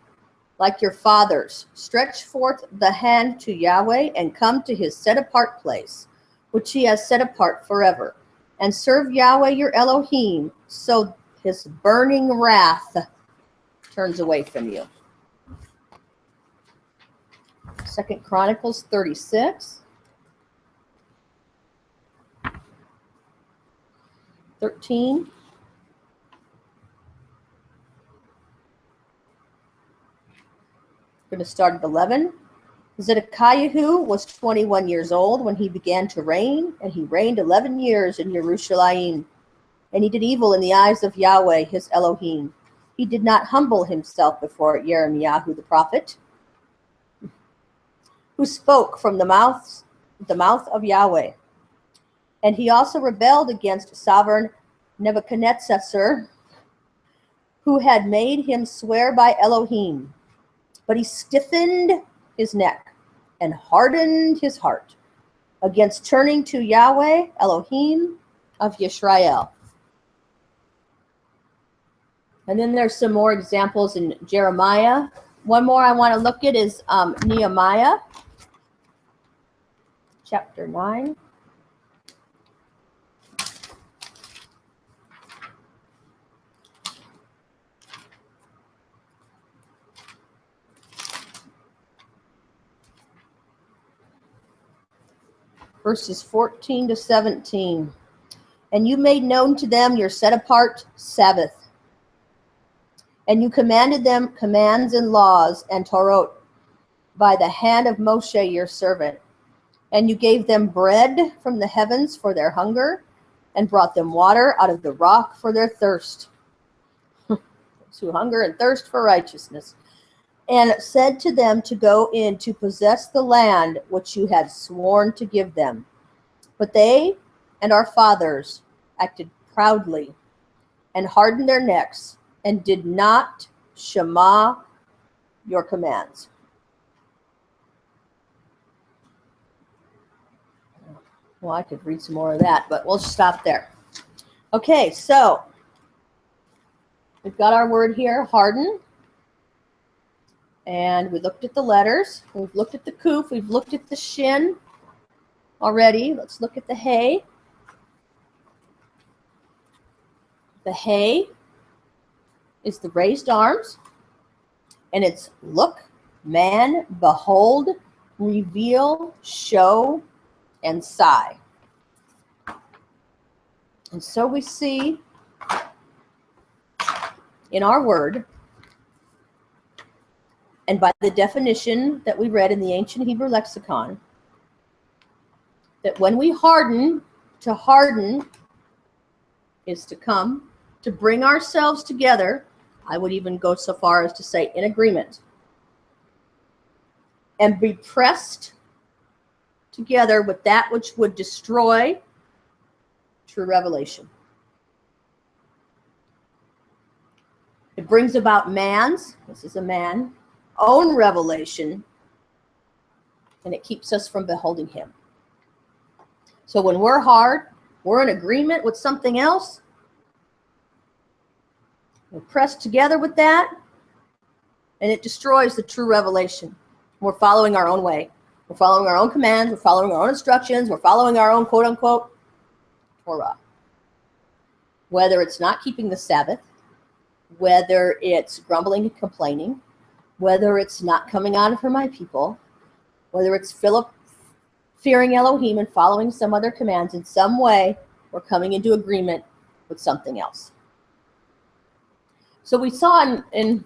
like your fathers. Stretch forth the hand to Yahweh and come to his set-apart place, which he has set apart forever, and serve Yahweh your Elohim, so his burning wrath turns away from you. 2 Chronicles 36. 13. We're going to start at 11. Zedekiah was 21 years old when he began to reign, and he reigned 11 years in Jerusalem. And he did evil in the eyes of Yahweh, his Elohim. He did not humble himself before Jeremiah the prophet, who spoke from the mouth of Yahweh. And he also rebelled against sovereign Nebuchadnezzar, who had made him swear by Elohim. But he stiffened his neck and hardened his heart against turning to Yahweh, Elohim of Yisrael. And then there's some more examples in Jeremiah. One more I want to look at is Nehemiah, chapter 9. Verses 14 to 17. And you made known to them your set-apart Sabbath. And you commanded them commands and laws and Torah by the hand of Moshe your servant. And you gave them bread from the heavens for their hunger, and brought them water out of the rock for their thirst. Those who hunger and thirst for righteousness. And said to them to go in to possess the land which you had sworn to give them. But they and our fathers acted proudly and hardened their necks and did not shema your commands. Well, I could read some more of that, but we'll stop there. Okay, so we've got our word here, harden. And we looked at the letters. We've looked at the kuf. We've looked at the shin already. Let's look at the hay. The hay is the raised arms. And it's look, man, behold, reveal, show, and sigh. And so we see in our word, and by the definition that we read in the ancient Hebrew lexicon, that when we harden, to harden is to come, to bring ourselves together. I would even go so far as to say in agreement, and be pressed together with that which would destroy true revelation. It brings about man's, this is a man, own revelation, and it keeps us from beholding him. So when we're hard, we're in agreement with something else, we're pressed together with that, and it destroys the true revelation. We're following our own way. We're following our own commands. We're following our own instructions. We're following our own quote-unquote Torah. Whether it's not keeping the Sabbath, whether it's grumbling and complaining, whether it's not coming out for my people, whether it's fearing Elohim and following some other commands, in some way, we're coming into agreement with something else. So we saw in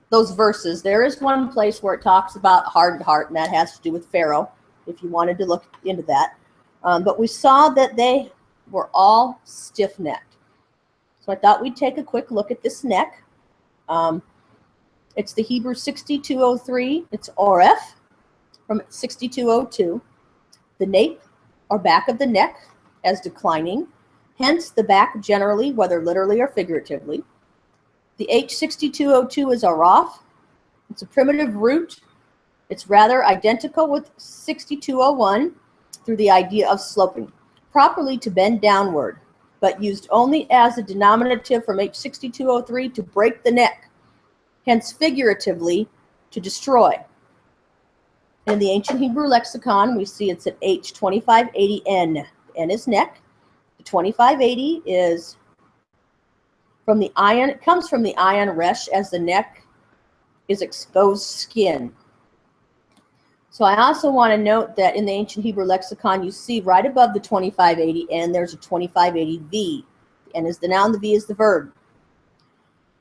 those verses, there is one place where it talks about hardened heart, and that has to do with Pharaoh, if you wanted to look into that. But we saw that they were all stiff-necked. So I thought we'd take a quick look at this neck. It's the Hebrew 6203. It's Oref from 6202. The nape, or back of the neck, as declining. Hence, the back generally, whether literally or figuratively. The H6202 is Araf. It's a primitive root. It's rather identical with 6201 through the idea of sloping, properly to bend downward, but used only as a denominative from H6203 to break the neck, hence figuratively to destroy. In the ancient Hebrew lexicon, we see it's at H2580N. N is neck. The 2580 is from the ion, it comes from the ion resh, as the neck is exposed skin. So I also want to note that in the ancient Hebrew lexicon, you see right above the 2580N, there's a 2580V. The N is the noun, the V is the verb.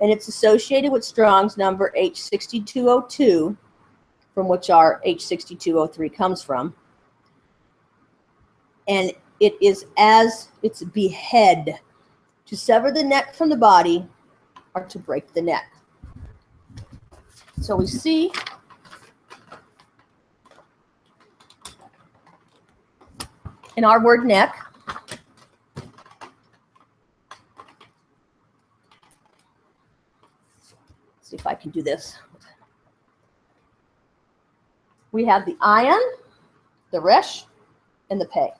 And it's associated with Strong's number H6202, from which our H6203 comes from. And it is as its behead, to sever the neck from the body or to break the neck. So we see in our word neck I can do this. We have the ayin, the resh, and the pei.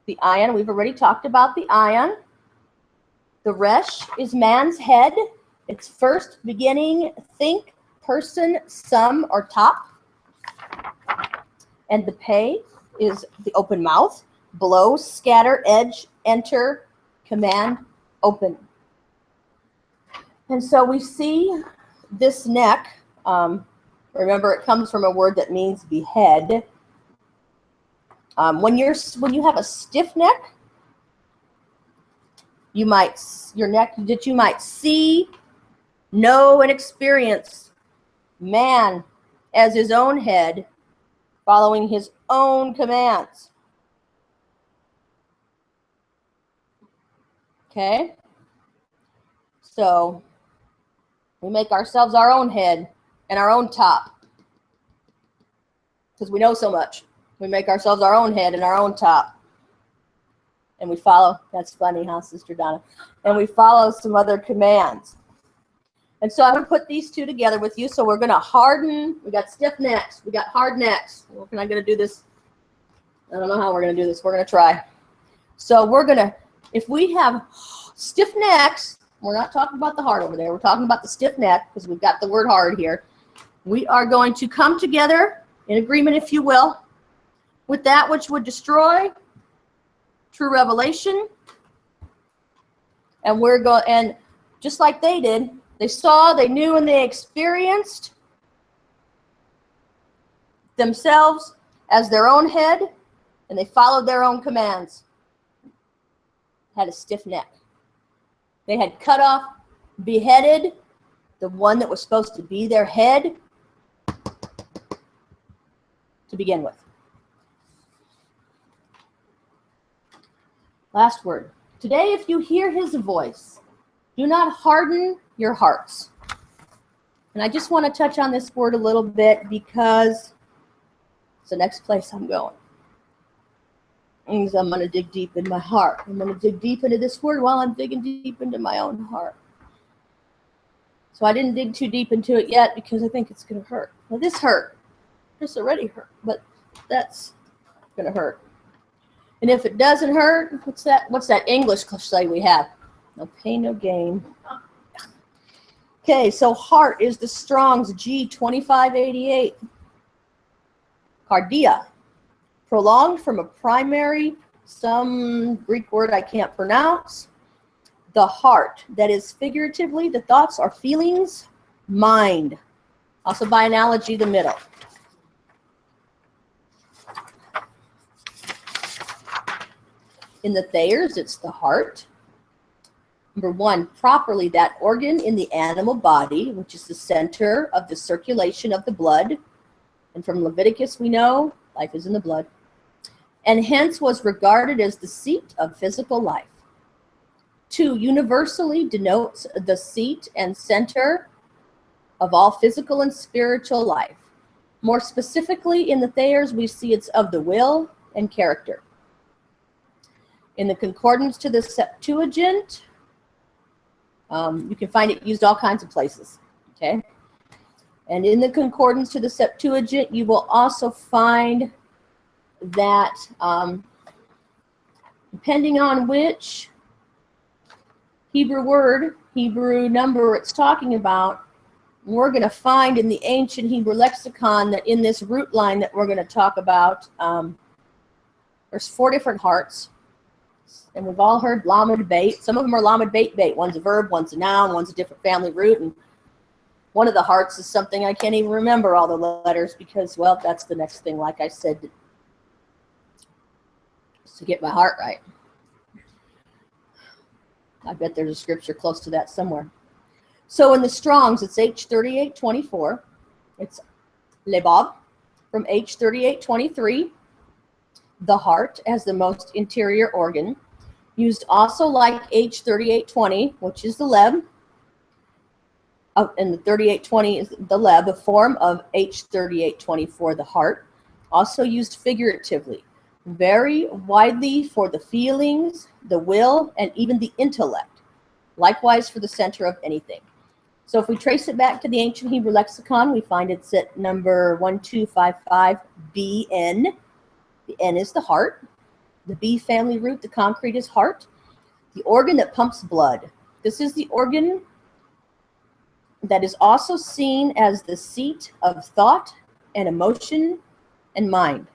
The ayin, we've already talked about the ayin. The resh is man's head. It's first, beginning, think, person, sum, or top. And the pei is the open mouth, blow, scatter, edge, enter, command, open. And so we see this neck. Remember, it comes from a word that means behead. When you have a stiff neck, your neck that you might see, know, and experience man as his own head, following his own commands. Okay? So we make ourselves our own head and our own top because we know so much. We make ourselves our own head and our own top. And we follow, that's funny, huh, Sister Donna? And we follow some other commands. And so I'm going to put these two together with you. So we're going to harden. We got stiff necks. We got hard necks. Well, I'm going to do this. I don't know how we're going to do this. We're going to try. So we're going to, if we have stiff necks, we're not talking about the hard over there. We're talking about the stiff neck because we've got the word hard here. We are going to come together in agreement, if you will, with that which would destroy true revelation. And we're going, and just like they did, they saw, they knew, and they experienced themselves as their own head, and they followed their own commands. Had a stiff neck. They had cut off, beheaded the one that was supposed to be their head to begin with. Last word. Today, if you hear his voice, do not harden your hearts. And I just want to touch on this word a little bit because it's the next place I'm going. And I'm going to dig deep in my heart. I'm going to dig deep into this word while I'm digging deep into my own heart. So I didn't dig too deep into it yet because I think it's going to hurt. Well, this hurt. This already hurt, but that's going to hurt. And if it doesn't hurt, what's that English cliche we have? No pain, no gain. Okay, so heart is the Strong's G2588. Cardia, prolonged from a primary, some Greek word I can't pronounce. The heart, that is figuratively the thoughts or feelings, mind. Also by analogy, the middle. In the Thayers, it's the heart. Number one, properly that organ in the animal body, which is the center of the circulation of the blood. And from Leviticus, we know life is in the blood. And hence was regarded as the seat of physical life. Two, universally denotes the seat and center of all physical and spiritual life. More specifically, in the Thayers, we see it's of the will and character. In the concordance to the Septuagint, you can find it used all kinds of places, okay? And in the concordance to the Septuagint, you will also find that depending on which Hebrew number it's talking about, we're going to find in the ancient Hebrew lexicon that in this root line that we're going to talk about, there's 4 different hearts. And we've all heard lamed bait. Some of them are lamed bait. One's a verb, one's a noun, one's a different family root. And one of the hearts is something I can't even remember all the letters because, well, that's the next thing, like I said, to get my heart right. I bet there's a scripture close to that somewhere. So in the Strong's, it's H3824. It's lebav from H3823. The heart as the most interior organ. Used also like H3820, which is the leb. And the 3820 is the leb, a form of H3824, the heart. Also used figuratively. Very widely for the feelings, the will, and even the intellect. Likewise for the center of anything. So if we trace it back to the ancient Hebrew lexicon, we find it's at number 1255 BN. The N is the heart. The B family root, the concrete, is heart. The organ that pumps blood. This is the organ that is also seen as the seat of thought and emotion and mind.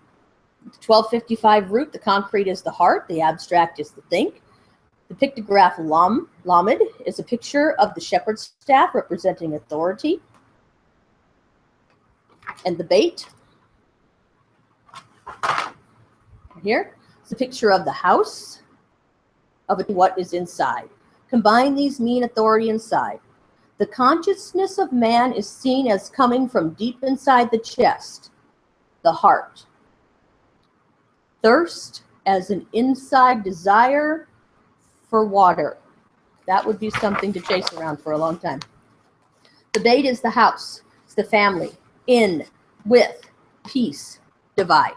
The 1255 root, the concrete, is the heart. The abstract is the think. The pictograph lamed is a picture of the shepherd's staff representing authority. And the bait here is a picture of the house, of what is inside. Combine these mean authority inside. The consciousness of man is seen as coming from deep inside the chest, the heart. Thirst as an inside desire for water. That would be something to chase around for a long time. The bait is the house. It's the family. In, with, peace, divide.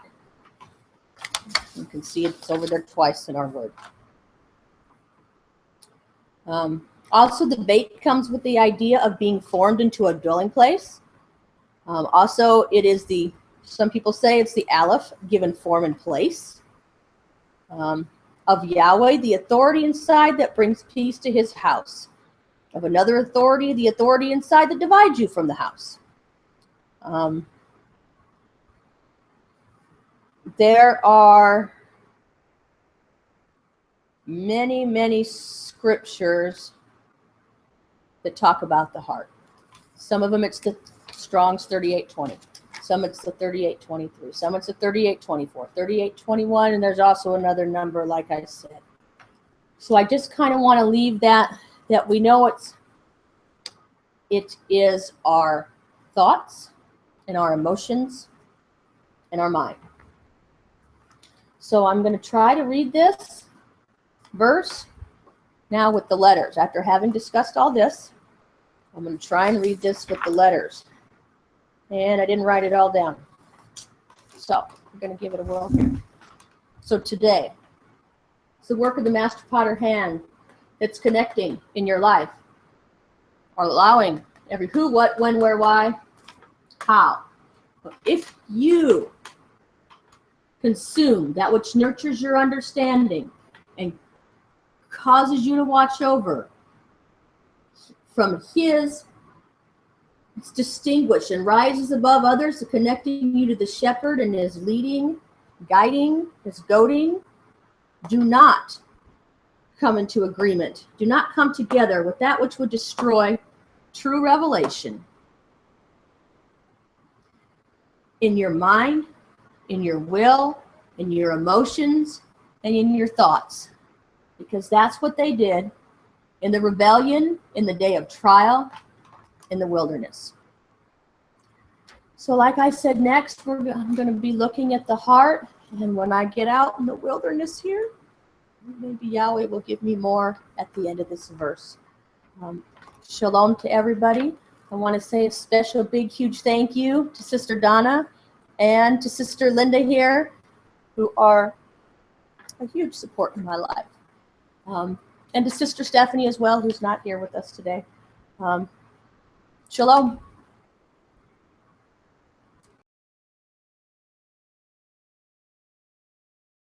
You can see it's over there twice in our word. Also, the bait comes with the idea of being formed into a dwelling place. Also, it is some people say it's the Aleph, given form and place. Of Yahweh, the authority inside that brings peace to his house. Of another authority, the authority inside that divides you from the house. There are many, many scriptures that talk about the heart. Some of them it's the Strong's 38:20. Some it's the 38:23. Some it's the 38:24, 38:21, and there's also another number, like I said. So I just kind of want to leave that we know it is our thoughts and our emotions and our mind. So I'm going to try to read this verse now with the letters. After having discussed all this, I'm going to try and read this with the letters. And I didn't write it all down. So I'm going to give it a whirl here. So today, it's the work of the master potter hand that's connecting in your life, or allowing every who, what, when, where, why, how. But if you consume that which nurtures your understanding and causes you to watch over from his, it's distinguished and rises above others, connecting you to the shepherd and his leading, guiding, his goading. Do not come into agreement. Do not come together with that which would destroy true revelation in your mind, in your will, in your emotions, and in your thoughts. Because that's what they did in the rebellion, in the day of trial, in the wilderness. So like I said, next I'm going to be looking at the heart. And when I get out in the wilderness here, maybe Yahweh will give me more at the end of this verse. Shalom to everybody. I want to say a special, big, huge thank you to Sister Donna and to Sister Linda here, who are a huge support in my life. And to Sister Stephanie as well, who's not here with us today. Shalom.